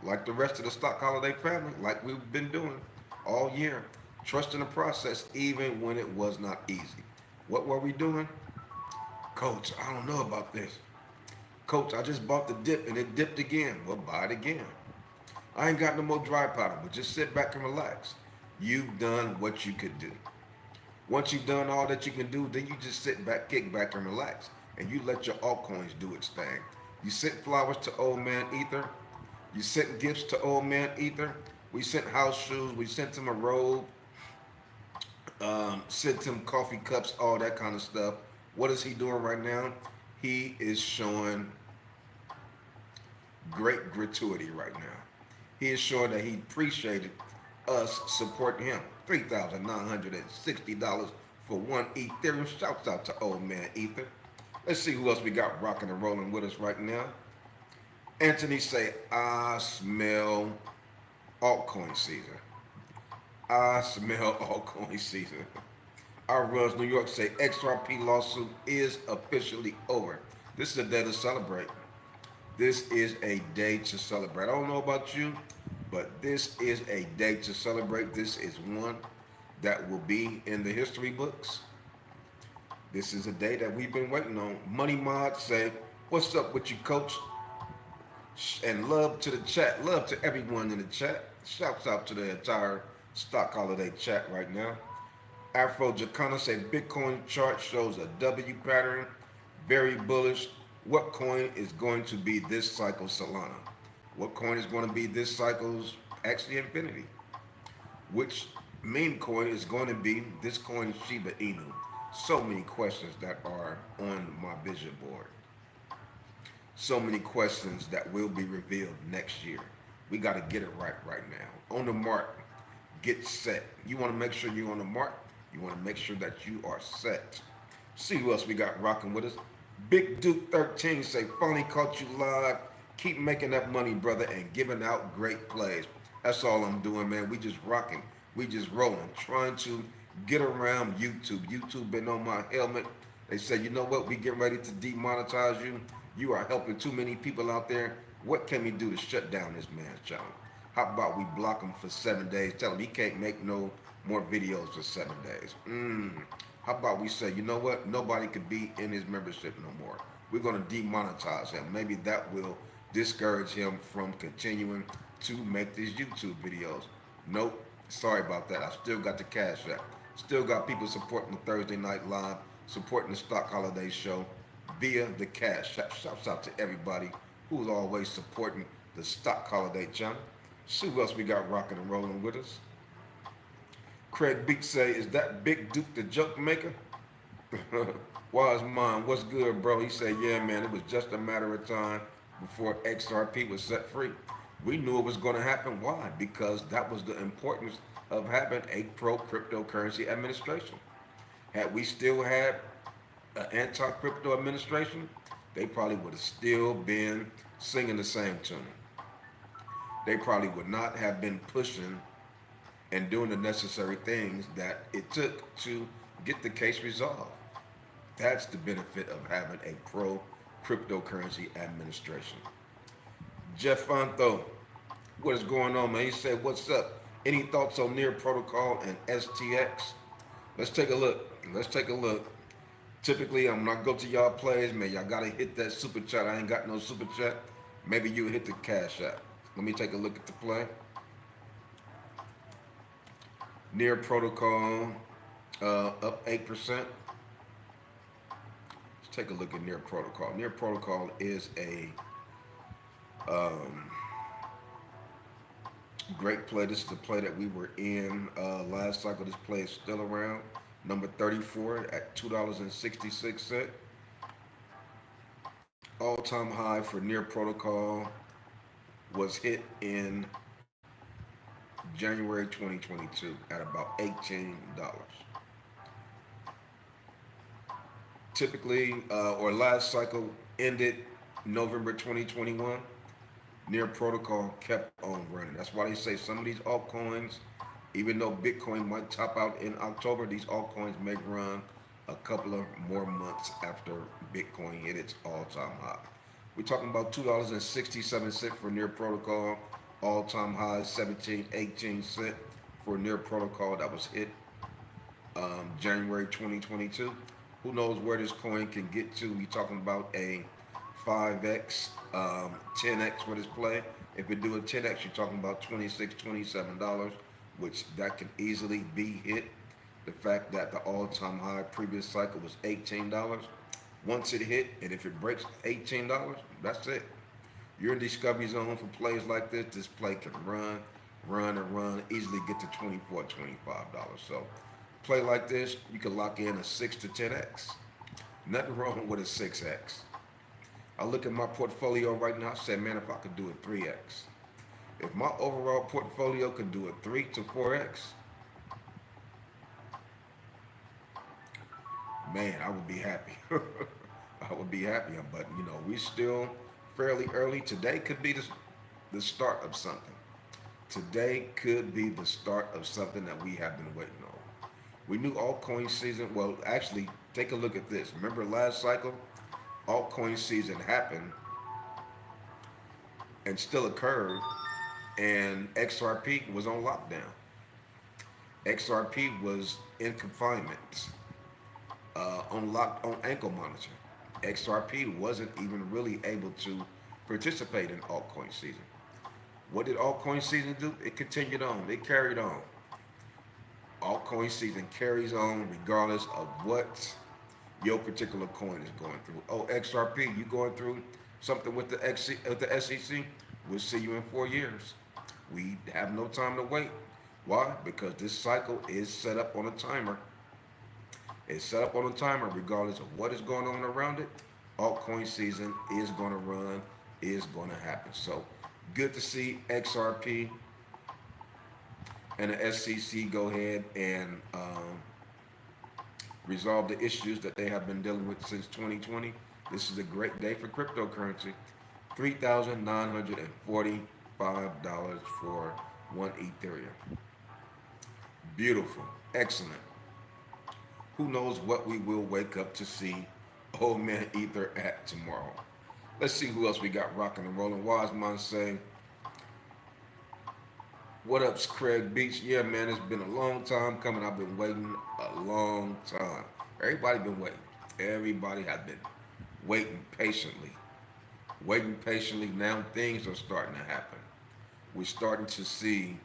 Like the rest of the stock holiday family, like we've been doing all year. Trusting the process even when it was not easy. What were we doing? Coach, I don't know about this. Coach, I just bought the dip and it dipped again. Well, buy it again. I ain't got no more dry powder, but just sit back and relax. You've done what you could do. Once you've done all that you can do, then you just sit back, kick back, and relax. And you let your altcoins do its thing. You sent flowers to old man Ether. You sent gifts to old man Ether. We sent house shoes. We sent him a robe. Sent him coffee cups, all that kind of stuff. What is he doing right now? He is showing great gratuity right now. He is showing that he appreciated us supporting him. $3,960 for one Ethereum. Shouts out to old man Ether. Let's see who else we got rocking and rolling with us right now. Anthony say, I smell altcoin season. I smell altcoin season. Our Runs New York say XRP lawsuit is officially over. This is a day to celebrate. This is a day to celebrate. I don't know about you, but this is a day to celebrate. This is one that will be in the history books. This is a day that we've been waiting on. Money Mod say, what's up with you, coach? And love to the chat. Love to everyone in the chat. Shouts out to the entire stock holiday chat right now. Afro Jacana said Bitcoin chart shows a W pattern. Very bullish. What coin is going to be this cycle Solana? What coin is going to be this cycle's Axie Infinity? Which meme coin is going to be this coin Shiba Inu? So many questions that are on my vision board. So many questions that will be revealed next year. We got to get it right now. On the mark, get set. You want to make sure you're on the mark. You want to make sure that you are set. See who else we got rocking with us. Big Duke 13 say, finally caught you live. Keep making that money, brother, and giving out great plays. That's all I'm doing, man. We just rocking. We just rolling. Trying to get around YouTube. YouTube been on my helmet. They say, you know what? We getting ready to demonetize you. You are helping too many people out there. What can we do to shut down this man's channel? How about we block him for 7 days? Tell him he can't make no more videos for 7 days. How about we say, you know what? Nobody could be in his membership no more. We're going to demonetize him. Maybe that will discourage him from continuing to make these YouTube videos. Nope. Sorry about that. I still got the cash app. Still got people supporting the Thursday Night Live, supporting the Stock Holiday Show via the cash app. Shouts out to everybody who's always supporting the Stock Holiday channel. See who else we got rocking and rolling with us. Craig Beak say, is that Big Duke the joke maker? Wise Mom, what's good, bro? He said, yeah, man, it was just a matter of time before XRP was set free. We knew it was going to happen. Why? Because that was the importance of having a pro-cryptocurrency administration. Had we still had an anti-crypto administration, they probably would have still been singing the same tune. They probably would not have been pushing and doing the necessary things that it took to get the case resolved. That's the benefit of having a pro-cryptocurrency administration. Jeff Fonto, what is going on, man? He said, what's up? Any thoughts on Near Protocol and STX? Let's take a look. Let's take a look. Typically, I'm not go to y'all plays, man. Y'all gotta hit that super chat. I ain't got no super chat. Maybe you hit the cash app. Let me take a look at the play. Near Protocol up 8%. Let's take a look at Near Protocol. Near Protocol is a great play. This is the play that we were in last cycle. This play is still around. Number 34 at $2.66. All-time high for Near Protocol was hit in January 2022 at about $18. Typically, or last cycle ended November 2021. Near protocol kept on running. That's why they say some of these altcoins, even though Bitcoin might top out in October, these altcoins may run a couple of more months after Bitcoin hit its all-time high. We're talking about $2.67 for near protocol, all-time high 17.18 for near protocol that was hit January 2022. Who knows where this coin can get to? We're talking about a 5x, 10x for this play. If we do a 10x, you're talking about $26, $27, which that can easily be hit. The fact that the all-time high previous cycle was $18. Once it hit, and if it breaks $18, that's it. You're in discovery zone for plays like this. This play can run, easily get to $24, $25. So play like this, you can lock in a 6 to 10x. Nothing wrong with a 6x. I look at my portfolio right now, I say, man, if I could do a 3x. If my overall portfolio could do a 3 to 4x, man, I would be happy. I would be happy. But, we still fairly early. Today could be the start of something. Today could be the start of something that we have been waiting on. We knew altcoin season, well, actually, take a look at this. Remember last cycle? Altcoin season happened and still occurred, and XRP was on lockdown. XRP was in confinement, on ankle monitor. XRP wasn't even really able to participate in altcoin season. What did altcoin season do? It continued on. It carried on. Altcoin season carries on regardless of what your particular coin is going through. Oh, XRP, you going through something with the SEC? We'll see you in 4 years. We have no time to wait. Why? Because this cycle is set up on a timer. It's set up on a timer regardless of what is going on around it. Altcoin season is going to run, is going to happen. So good to see XRP and the SEC go ahead and resolve the issues that they have been dealing with since 2020. This is a great day for cryptocurrency. $3,945 for one Ethereum. Beautiful. Excellent. Who knows what we will wake up to see old man Ether at tomorrow. Let's see who else we got rocking and rolling. Wiseman say, what up, Craig Beach? Yeah, man, it's been a long time coming. I've been waiting a long time. Everybody been waiting. Everybody has been waiting patiently. Waiting patiently. Now things are starting to happen. We're starting to see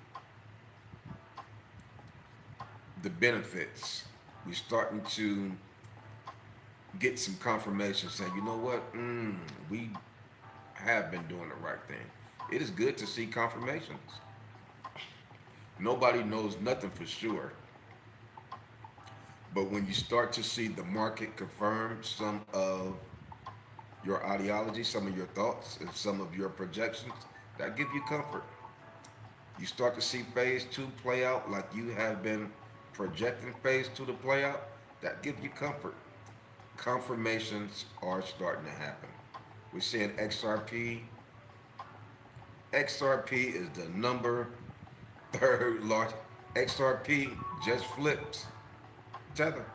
the benefits. We're starting to get some confirmation saying, you know what? We have been doing the right thing. It is good to see confirmations. Nobody knows nothing for sure. But when you start to see the market confirm some of your ideology, some of your thoughts, and some of your projections, that give you comfort. You start to see phase two play out like you have been projecting phase two to play out, that give you comfort. Confirmations are starting to happen. We're seeing XRP. XRP is the number third large. XRP just flips Tether.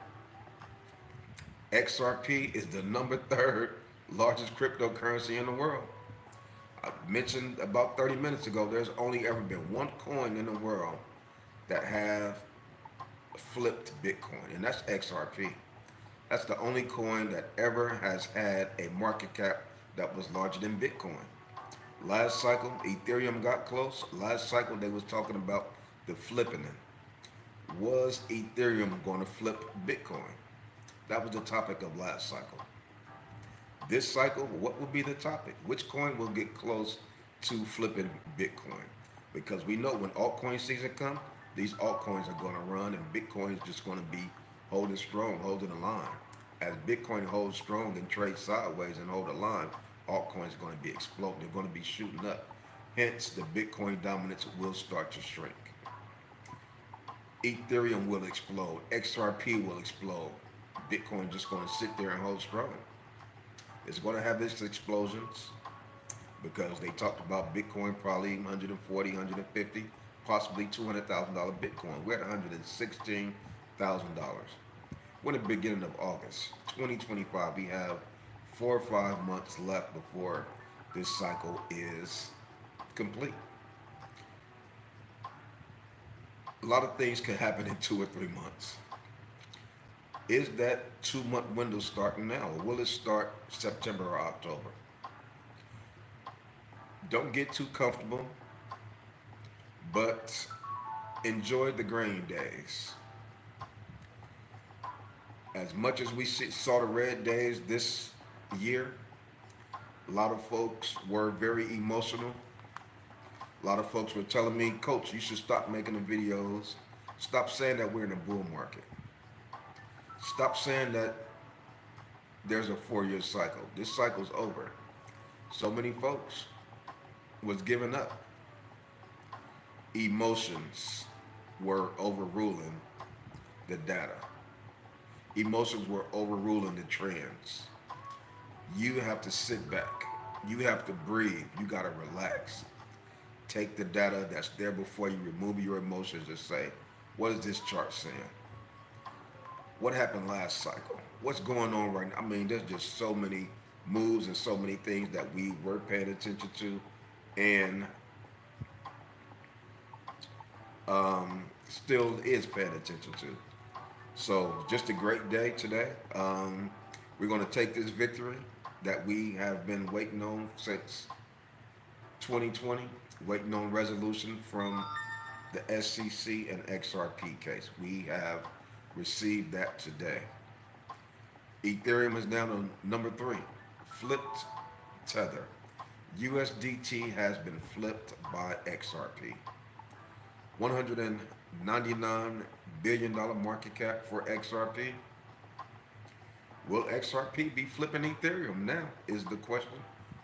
XRP is the number third largest cryptocurrency in the world. I mentioned about 30 minutes ago, there's only ever been one coin in the world that have flipped Bitcoin, and that's XRP. That's the only coin that ever has had a market cap that was larger than Bitcoin. Last cycle, Ethereum got close. Last cycle, they was talking about the flipping it. Was Ethereum going to flip Bitcoin? That was the topic of last cycle. This cycle, what will be the topic? Which coin will get close to flipping Bitcoin? Because we know when altcoin season comes, these altcoins are going to run and Bitcoin is just going to be holding strong, holding the line. As Bitcoin holds strong and trades sideways and hold the line, altcoins are going to be exploding. They're going to be shooting up. Hence, the Bitcoin dominance will start to shrink. Ethereum will explode. XRP will explode. Bitcoin just going to sit there and hold strong. It's going to have its explosions. because they talked about Bitcoin probably 140, 150, possibly $200,000 Bitcoin. We're at $116,000. We're in the beginning of August 2025. We have 4 or 5 months left before this cycle is complete. A lot of things can happen in 2 or 3 months. Is that 2 month window starting now, or will it start September or October? Don't get too comfortable, but enjoy the grain days. As much as we saw the red days this year, a lot of folks were very emotional. A lot of folks were telling me, Coach, you should stop making the videos. Stop saying that we're in a bull market. Stop saying that there's a 4 year cycle. This cycle's over. So many folks was giving up. Emotions were overruling the data. Emotions were overruling the trends. You have to sit back. You have to breathe. You got to relax. Take the data that's there before you, remove your emotions and say, what is this chart saying? What happened last cycle? What's going on right now? I mean, there's just so many moves and so many things that we were paying attention to and still is paying attention to. So just a great day today. We're going to take this victory that we have been waiting on since 2020, waiting on resolution from the SEC and XRP case. We have received that today. Ethereum is down to number 3, flipped tether. USDT has been flipped by XRP. $199 billion market cap for XRP. Will XRP be flipping Ethereum now is the question.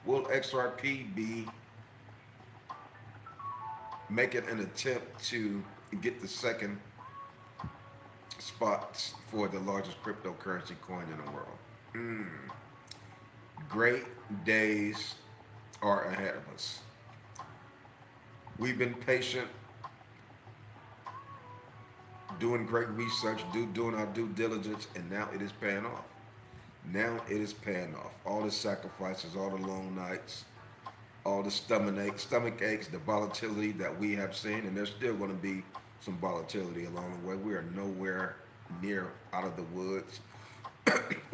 Will XRP be making an attempt to get the second spots for the largest cryptocurrency coin in the world? Great days are ahead of us. We've been patient, doing great research, doing our due diligence, and now it is paying off. Now it is paying off. All the sacrifices, all the long nights, all the stomach aches, the volatility that we have seen, and there's still going to be some volatility along the way. We are nowhere near out of the woods.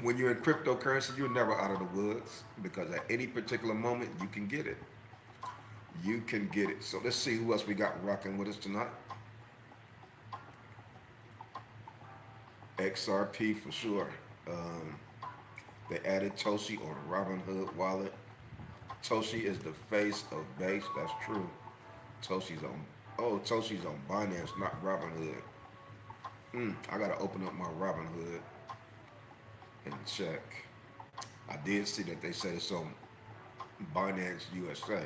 When you're in cryptocurrency, you're never out of the woods because at any particular moment you can get it. You can get it. So let's see who else we got rocking with us tonight. XRP for sure. They added Toshi on the Robinhood wallet. Toshi is the face of base. That's true. Toshi's on Binance, not Robinhood. I gotta open up my Robinhood and check. I did see that they said it's on Binance USA.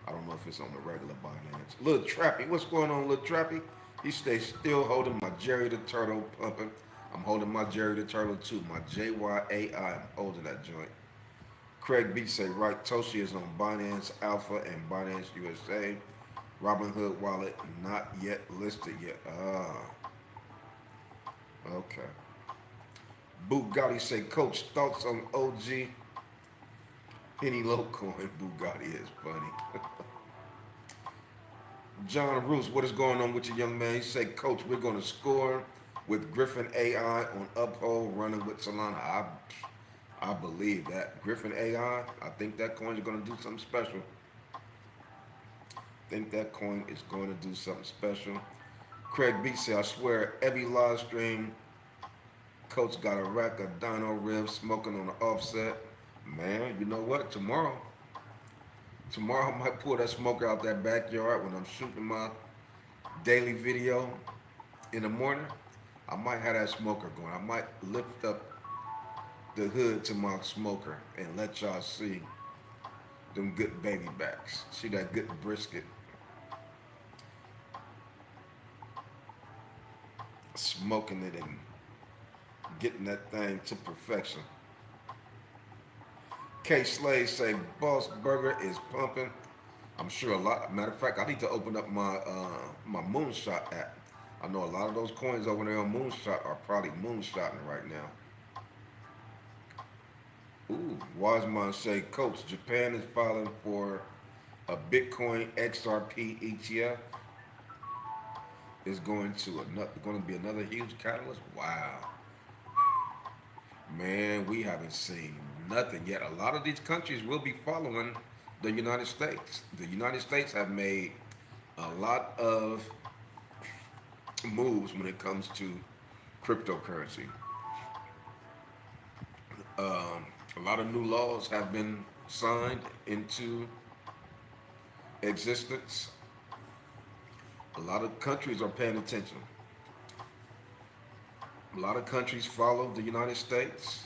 I don't know if it's on the regular Binance. Little Trappy, what's going on, Little Trappy? He stays still holding my Jerry the Turtle pumping. I'm holding my Jerry the Turtle too. My JYAI, I'm holding that joint. Craig B say, right, Toshi is on Binance Alpha and Binance USA. Robinhood wallet not yet listed yet. Okay. Bugatti say, Coach, thoughts on OG Penny Low Coin? Bugatti is funny. John Roos, what is going on with you, young man? He said, Coach, we're going to score with Griffin AI on Uphold running with Solana. I believe that. Griffin AI, I think that coin is going to do something special. Craig B said, I swear, every live stream, Coach got a rack of Dino ribs smoking on the offset. Man, you know what? Tomorrow I might pull that smoker out that backyard when I'm shooting my daily video in the morning. I might have that smoker going. I might lift up the hood to my smoker and let y'all see them good baby backs. See that good brisket. Smoking it and getting that thing to perfection. K Slade say Boss Burger is pumping. I'm sure a lot. Matter of fact, I need to open up my Moonshot app. I know a lot of those coins over there on Moonshot are probably moonshotting right now. Ooh, Wasman say, Coach, Japan is filing for a Bitcoin XRP ETF. Is going to be another huge catalyst. Wow, man, we haven't seen nothing yet. A lot of these countries will be following the United States. The United States have made a lot of moves when it comes to cryptocurrency. A lot of new laws have been signed into existence. A lot of countries are paying attention. A lot of countries follow the United States.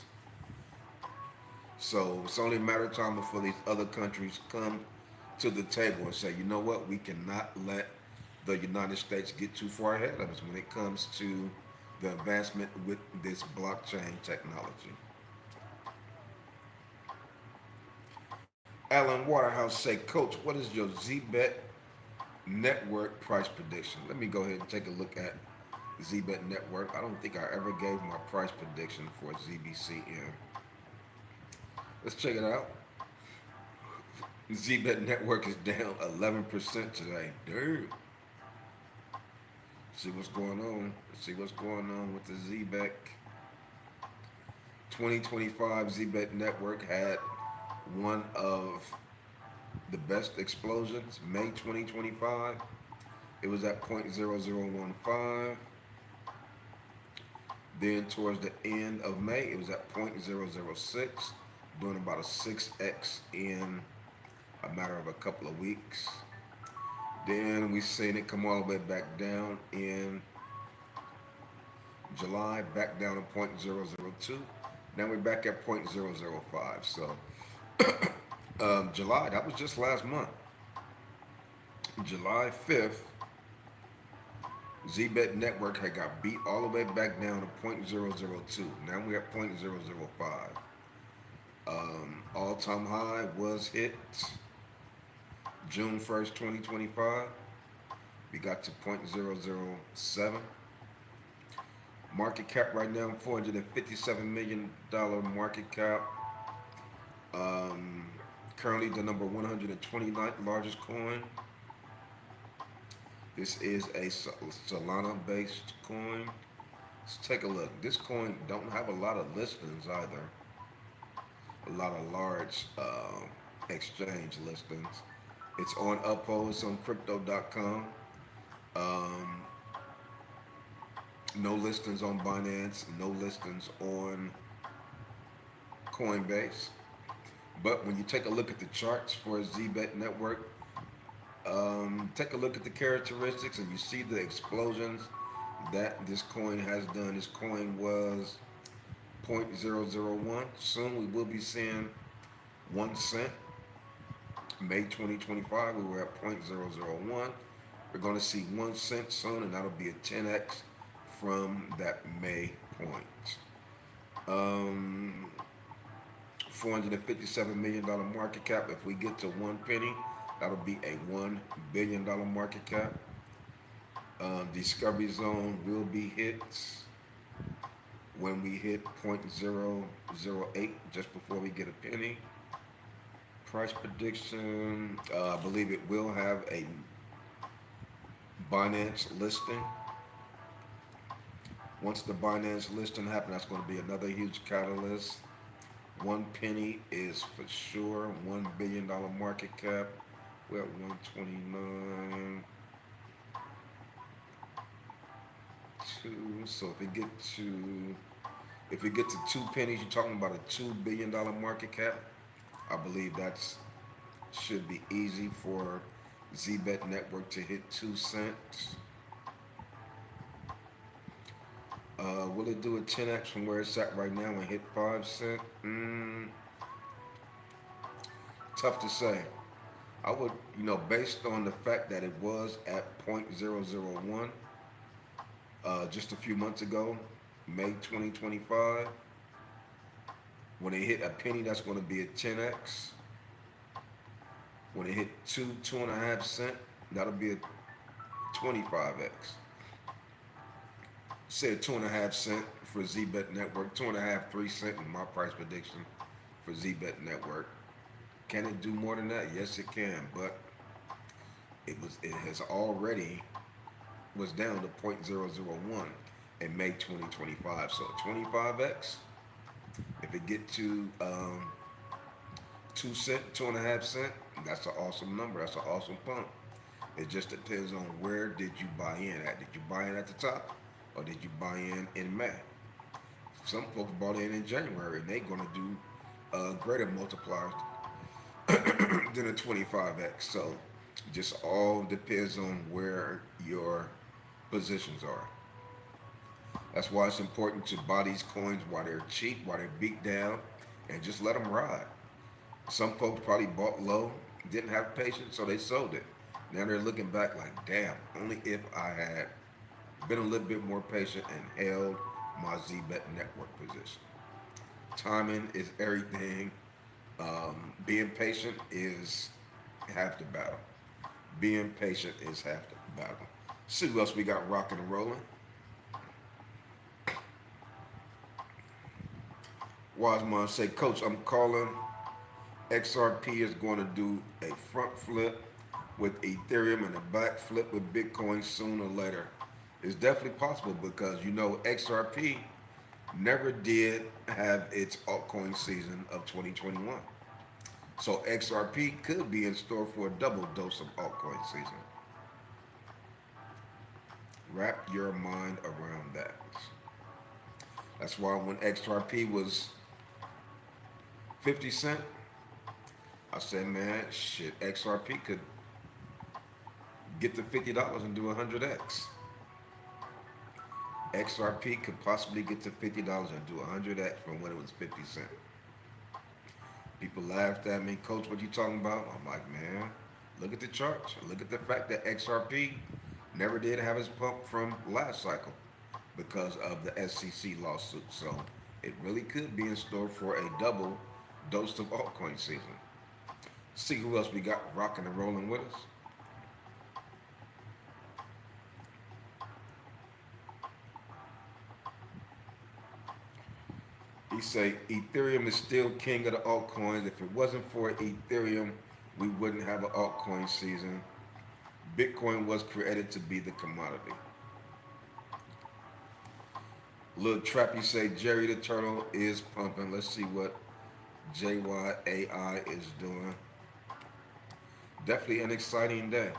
So it's only a matter of time before these other countries come to the table and say, you know what, we cannot let the United States get too far ahead of us when it comes to the advancement with this blockchain technology. Alan Waterhouse say, Coach, what is your ZBet network price prediction? Let me go ahead and take a look at ZBet network. I don't think I ever gave my price prediction for ZBCN. Let's check it out. ZBet network is down 11% today. Damn. See what's going on. Let's see what's going on with the ZBet. 2025 ZBet network had one of the best explosions. May 2025, it was at 0.0015. Then towards the end of May, it was at 0.006, doing about a 6x in a matter of a couple of weeks. Then we seen it come all the way back down in July, back down to 0.002. Now we're back at 0.005. So July, that was just last month. July 5th, ZBet Network had got beat all the way back down to 0.002. Now we're at 0.005. All-time high was hit June 1st, 2025. We got to 0.007. Market cap right now, $457 million market cap. Currently the number 129th largest coin. This is a Solana-based coin. Let's take a look. This coin don't have a lot of listings either. A lot of large exchange listings. It's on Uphold, it's on crypto.com. Um, no listings on Binance, no listings on Coinbase. But when you take a look at the charts for ZBet Network, take a look at the characteristics and you see the explosions that this coin has done. This coin was 0.001. Soon we will be seeing 1 cent. May 2025, we were at 0.001. We're going to see 1 cent soon, and that'll be a 10x from that May point. $457 million market cap. If we get to 1 penny, that'll be a $1 billion market cap. Discovery zone will be hit when we hit 0.008, just before we get a penny. Price prediction, I believe it will have a Binance listing. Once the Binance listing happens, that's going to be another huge catalyst. 1 penny is for sure. $1 billion market cap. We're at 129. 2. So if we get to 2 pennies, you're talking about a $2 billion market cap. I believe that's should be easy for ZBet Network to hit 2 cents. Will it do a 10x from where it's at right now and hit 5 cents? Tough to say. I would, based on the fact that it was at 0.001 just a few months ago, May 2025, When it hit a penny, that's going to be a 10x. When it hit 2.5 cents, that'll be a 25x. Say 2.5 cent for ZBet Network, 2.5, 3 cent in my price prediction for ZBet Network. Can it do more than that? Yes, it can, but it has already was down to 0.001 in May 2025. So 25x, if it get to 2 cent, 2.5 cent, that's an awesome number. That's an awesome pump. It just depends on where did you buy in at. Did you buy in at the top, or did you buy in May? Some folks bought in January, and they're gonna do greater multipliers than a 25x. So just all depends on where your positions are. That's why it's important to buy these coins while they're cheap, while they're beat down, and just let them ride. Some folks probably bought low, didn't have patience, so they sold it. Now they're looking back like, damn, only if I had been a little bit more patient and held my ZBet network position. Timing is everything. Being patient is half the battle. Being patient is half the battle. See what else we got rocking and rolling. Wiseman say, Coach, I'm calling XRP is going to do a front flip with Ethereum and a back flip with Bitcoin sooner or later. It's definitely possible because you know XRP never did have its altcoin season of 2021. So XRP could be in store for a double dose of altcoin season. Wrap your mind around that. That's why when XRP was 50 cent, I said, man, shit, XRP could get to $50 and do 100x. XRP could possibly get to $50 and do 100x from when it was 50 cent. People laughed at me, Coach, what you talking about? I'm like, man, look at the charts. Look at the fact that XRP never did have its pump from last cycle because of the SEC lawsuit. So it really could be in store for a double dose of altcoin season. See who else we got rocking and rolling with us. He say Ethereum is still king of the altcoins. If it wasn't for Ethereum, we wouldn't have an altcoin season. Bitcoin was created to be the commodity. Little Trappy say Jerry the Turtle is pumping. Let's see what JYAI is doing. Definitely an exciting day.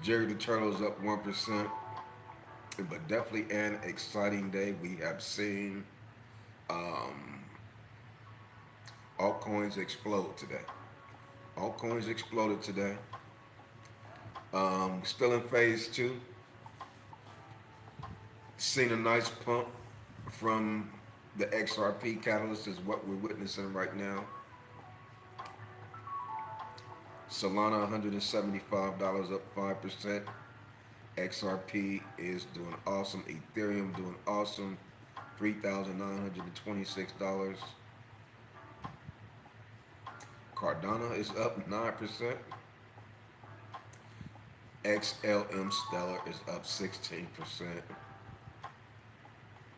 Jerry the Turtle is up 1%, but definitely an exciting day. We have seen altcoins explode today. Altcoins exploded today. Still in phase two. Seen a nice pump from the XRP catalyst is what we're witnessing right now. Solana $175 up 5%. XRP is doing awesome. Ethereum doing awesome. $3,926. Cardano is up 9%. XLM Stellar is up 16%.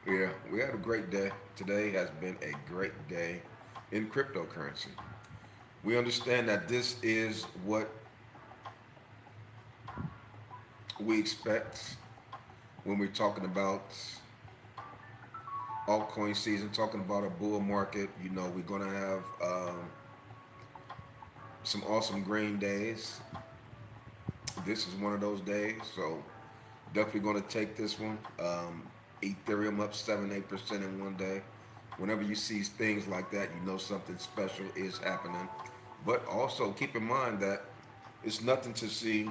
Yeah, we had a great day. Today has been a great day in cryptocurrency. We understand that this is what we expect when we're talking about altcoin season, talking about a bull market. You know, we're going to have some awesome green days. This is one of those days, so definitely going to take this one. Ethereum up 7-8% in one day. Whenever you see things like that, you know something special is happening. But also keep in mind that it's nothing to see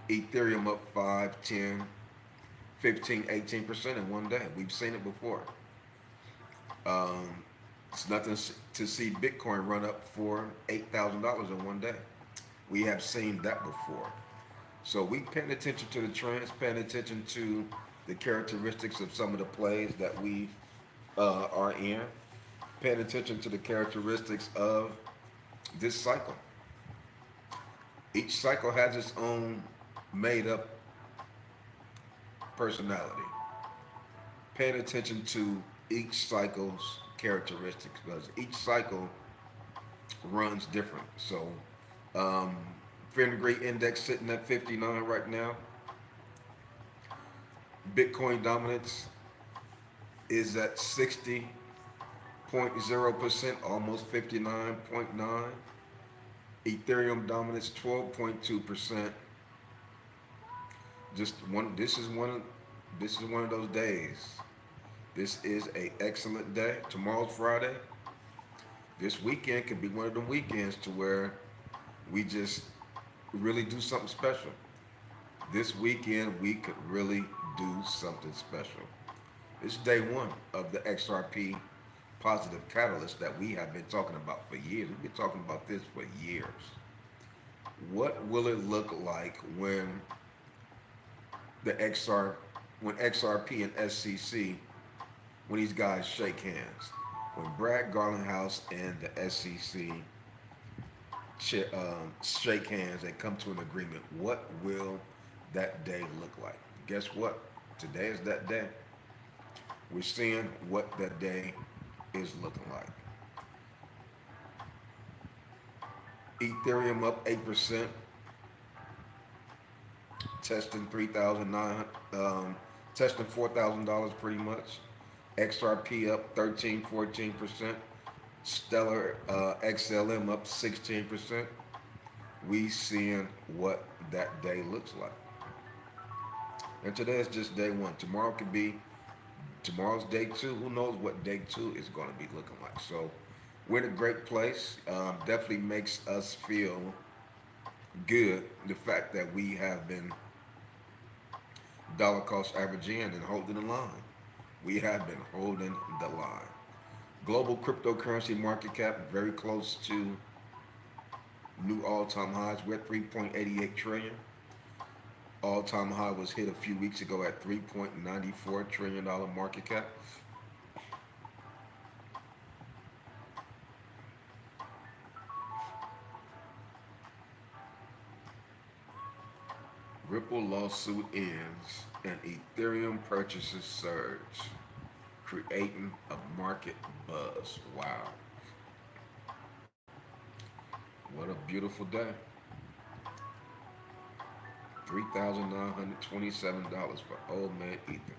Ethereum up 5, 10, 15, 18% in one day. We've seen it before. It's nothing to see Bitcoin run up for $8,000 in one day. We have seen that before. So we paying attention to the trends, paying attention to the characteristics of some of the plays that we are in, paying attention to the characteristics of this cycle. Each cycle has its own made up personality. Paying attention to each cycle's characteristics because each cycle runs different. So, um, Fear and Greed Index sitting at 59 right now. Bitcoin dominance is at 60.0%, almost 59.9. Ethereum dominance 12.2%. Just one. This is one of those days. This is a excellent day. Tomorrow's Friday. This weekend could be one of the weekends to where we just really do something special. This weekend we could really do something special. It's day one of the XRP positive catalyst that we have been talking about for years. We've been talking about this for years. What will it look like the XR when XRP and SCC when these guys shake hands? When Brad Garlinghouse and the SCC shake hands and come to an agreement, what will that day look like? Guess what? Today is that day. We're seeing what that day is looking like. Ethereum up 8%, testing 3,900, testing $4,000 pretty much. XRP up 14%. Stellar XLM up 16%. We seeing what that day looks like. And today is just day one. Tomorrow's day two. Who knows what day two is going to be looking like? So we're in a great place. Definitely makes us feel good. The fact that we have been dollar cost averaging and holding the line. We have been holding the line. Global cryptocurrency market cap very close to new all-time highs. We're at 3.88 trillion. All-time high was hit a few weeks ago at $3.94 trillion market cap. Ripple lawsuit ends and Ethereum purchases surge, creating a market buzz. Wow. What a beautiful day. $3,927 for old man Ether.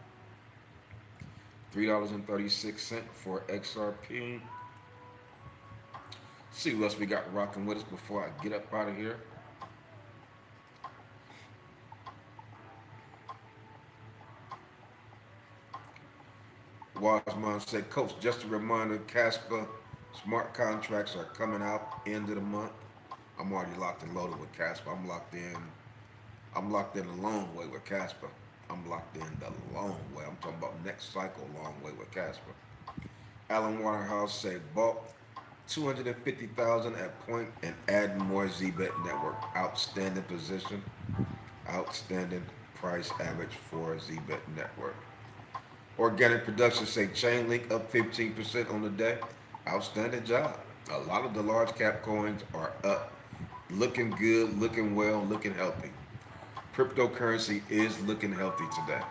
$3.36 for XRP. See what else we got rocking with us before I get up out of here. Washman said, Coach, just a reminder, Casper smart contracts are coming out end of the month. I'm already locked and loaded with Casper. I'm locked in. I'm locked in a long way with Casper. I'm locked in the long way. I'm talking about next cycle, long way with Casper. Alan Waterhouse said, bought 250,000 at point and adding more ZBet network. Outstanding position. Outstanding price average for ZBet network. Organic production say Chainlink up 15% on the day. Outstanding job. A lot of the large cap coins are up. Looking good, looking well, looking healthy. Cryptocurrency is looking healthy today.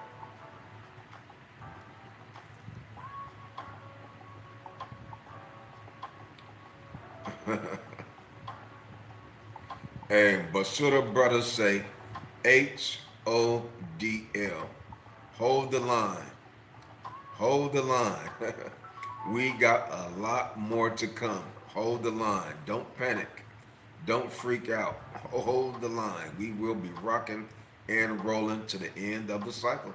And Basura brothers say HODL. Hold the line. Hold the line. We got a lot more to come. Hold the line. Don't panic. Don't freak out. Hold the line. We will be rocking and rolling to the end of the cycle.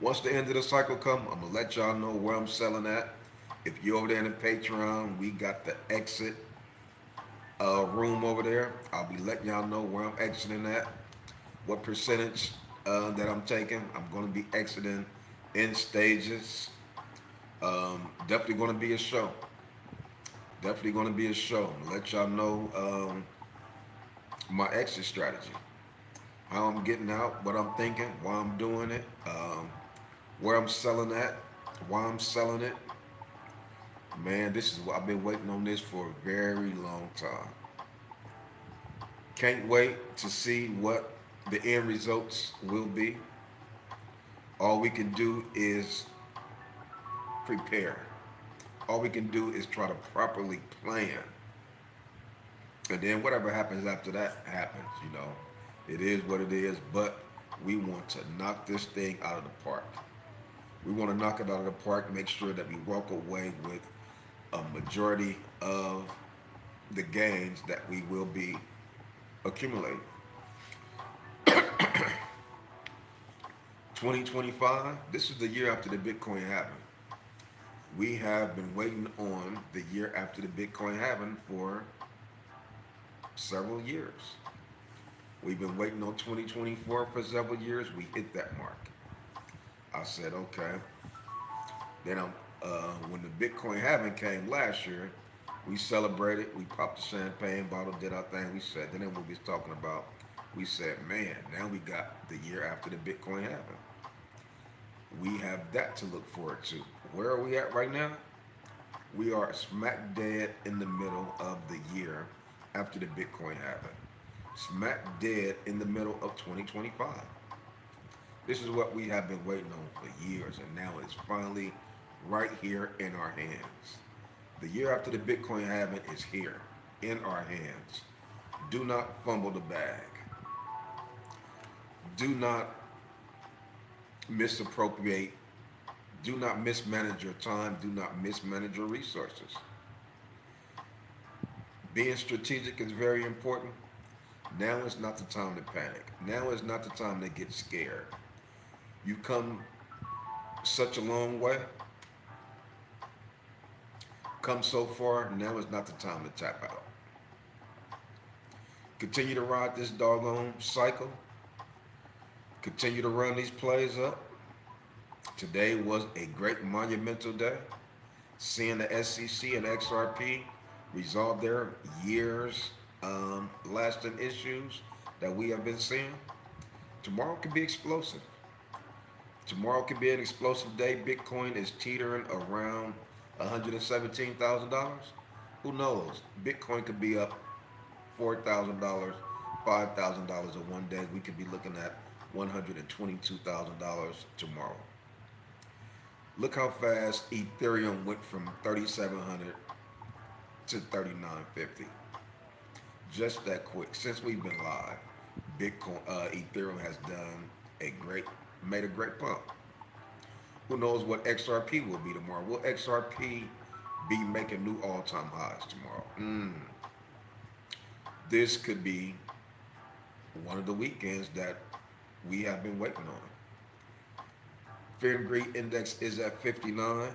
Once the end of the cycle come, I'm gonna let y'all know where I'm selling at. If you're over there in the Patreon, we got the exit room over there. I'll be letting y'all know where I'm exiting at, what percentage that I'm taking. I'm gonna be exiting in stages. Definitely gonna be a show. Definitely gonna be a show. I'm gonna let y'all know my exit strategy, how I'm getting out, what I'm thinking, why I'm doing it, where I'm selling at, why I'm selling it. Man, this is what I've been waiting on this for a very long time. Can't wait to see what the end results will be. All we can do is prepare. All we can do is try to properly plan. And then whatever happens after that happens, you know. It is what it is, but we want to knock this thing out of the park. We want to knock it out of the park, make sure that we walk away with a majority of the gains that we will be accumulating. 2025, this is the year after the Bitcoin halving. We have been waiting on the year after the Bitcoin halving for several years. We've been waiting on 2024 for several years. We hit that mark. I said, okay. Then when the Bitcoin halving came last year, we celebrated. We popped the champagne bottle, did our thing. We said, then what we was talking about, we said, man, now we got the year after the Bitcoin halving. We have that to look forward to. Where are we at right now? We are smack dead in the middle of the year after the Bitcoin halving. Smack dead in the middle of 2025. This is what we have been waiting on for years, and now it's finally right here in our hands. The year after the Bitcoin halving is here in our hands. Do not fumble the bag. Do not misappropriate. Do not mismanage your time. Do not mismanage your resources. Being strategic is very important. Now is not the time to panic. Now is not the time to get scared. You've come such a long way, come so far, now is not the time to tap out. Continue to ride this doggone cycle. Continue to run these plays up. Today was a great monumental day. Seeing the SEC and XRP resolve their years lasting issues that we have been seeing. Tomorrow could be explosive. Tomorrow could be an explosive day. Bitcoin is teetering around $117,000. Who knows? Bitcoin could be up $4,000, $5,000 in one day. We could be looking at $122,000 tomorrow. Look how fast Ethereum went from 3,700 to 3,950. Just that quick. Since we've been live, Ethereum has made a great pump. Who knows what XRP will be tomorrow? Will XRP be making new all-time highs tomorrow? This could be one of the weekends that we have been waiting on. Fear and Greed Index is at 59.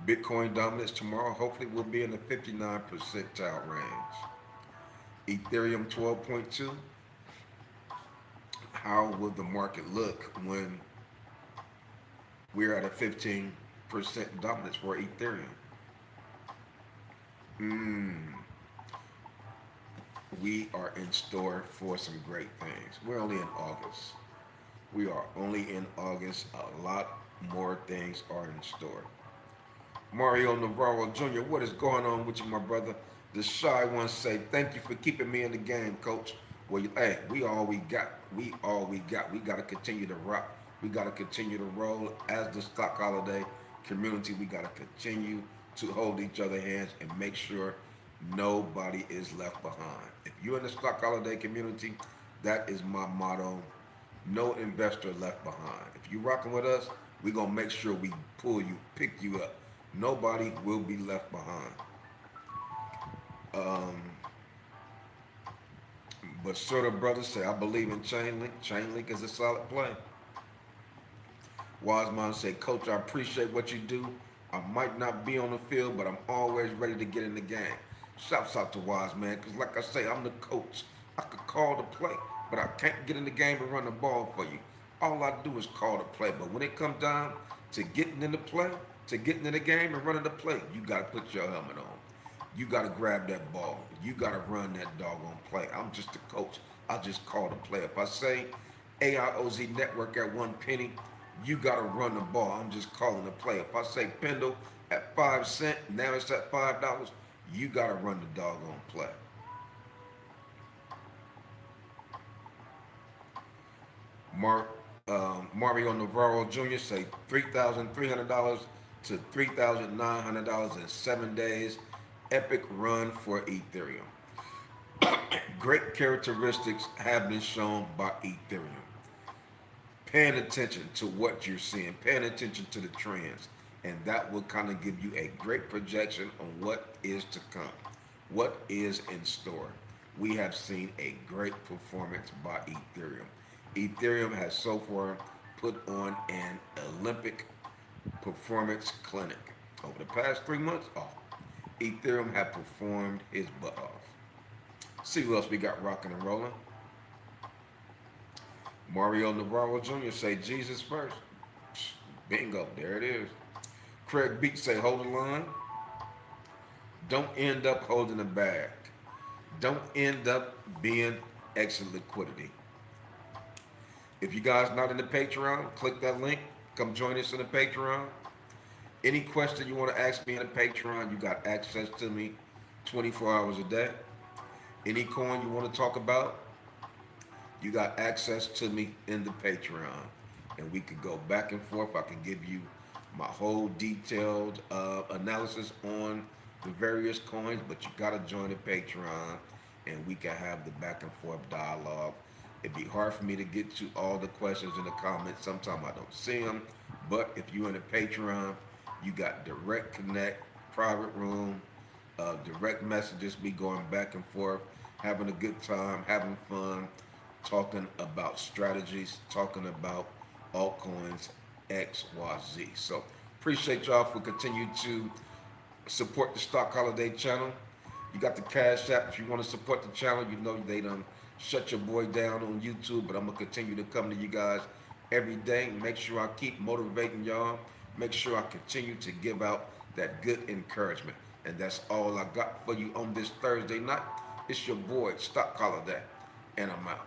Bitcoin dominance tomorrow hopefully will be in the 59 percentile range. Ethereum 12.2. How will the market look when we're at a 15% dominance for Ethereum? We are in store for some great things. We're only in August. We are only in August. A lot more things are in store. Mario Navarro Jr., what is going on with you, my brother? The shy ones say, thank you for keeping me in the game, coach. Well, hey, we all we got. We all we got. We got to continue to rock. We got to continue to roll as the stock holiday community. We got to continue to hold each other hands and make sure nobody is left behind. If you're in the stock holiday community, that is my motto. No investor left behind. If you're rocking with us, we're going to make sure we pull you, pick you up. Nobody will be left behind. But sort of brothers say, I believe in Chainlink. Chainlink is a solid play. Wiseman say, Coach, I appreciate what you do. I might not be on the field, but I'm always ready to get in the game. Shouts out to Wiseman, because like I say, I'm the coach. I could call the play, but I can't get in the game and run the ball for you. All I do is call the play. But when it comes down to getting in the play, to getting in the game and running the play, you got to put your helmet on. You got to grab that ball. You got to run that doggone play. I'm just a coach. I just call the play. If I say AIOZ network at 1 penny, You got to run the ball. I'm just calling the play. If I say Pendle at 5 cents, now it's at $5, you got to run the doggone play. Mark Mario Navarro Jr. say $3,300 to $3,900 in 7 days. Epic run for Ethereum. Great characteristics have been shown by Ethereum. Paying attention to what you're seeing, paying attention to the trends, and that will kind of give you a great projection on what is to come, what is in store. We have seen a great performance by Ethereum. Ethereum has so far put on an Olympic performance clinic. Over the past 3 months, Ethereum have performed his butt off. See who else we got rocking and rolling. Mario Navarro Jr. say Jesus first. Bingo, there it is. Craig Beat say hold the line. Don't end up holding a bag. Don't end up being extra liquidity. If you guys not in the Patreon, click that link. Come join us in the Patreon. Any question you want to ask me in the Patreon, you got access to me 24 hours a day. Any coin you want to talk about, you got access to me in the Patreon. And we could go back and forth. I can give you my whole detailed analysis on the various coins, but you got to join the Patreon and we can have the back and forth dialogue. It'd be hard for me to get to all the questions in the comments. Sometimes I don't see them, but if you're in the Patreon, you got direct connect, private room, direct messages, me going back and forth, having a good time, having fun, talking about strategies, talking about altcoins, XYZ. So appreciate y'all for continuing to support the Stock Holiday channel. You got the Cash App if you want to support the channel. You know they done shut your boy down on YouTube, but I'm gonna continue to come to you guys every day. Make sure I keep motivating y'all. Make sure I continue to give out that good encouragement. And that's all I got for you on this Thursday night. It's your boy, Stock Holiday, and I'm out.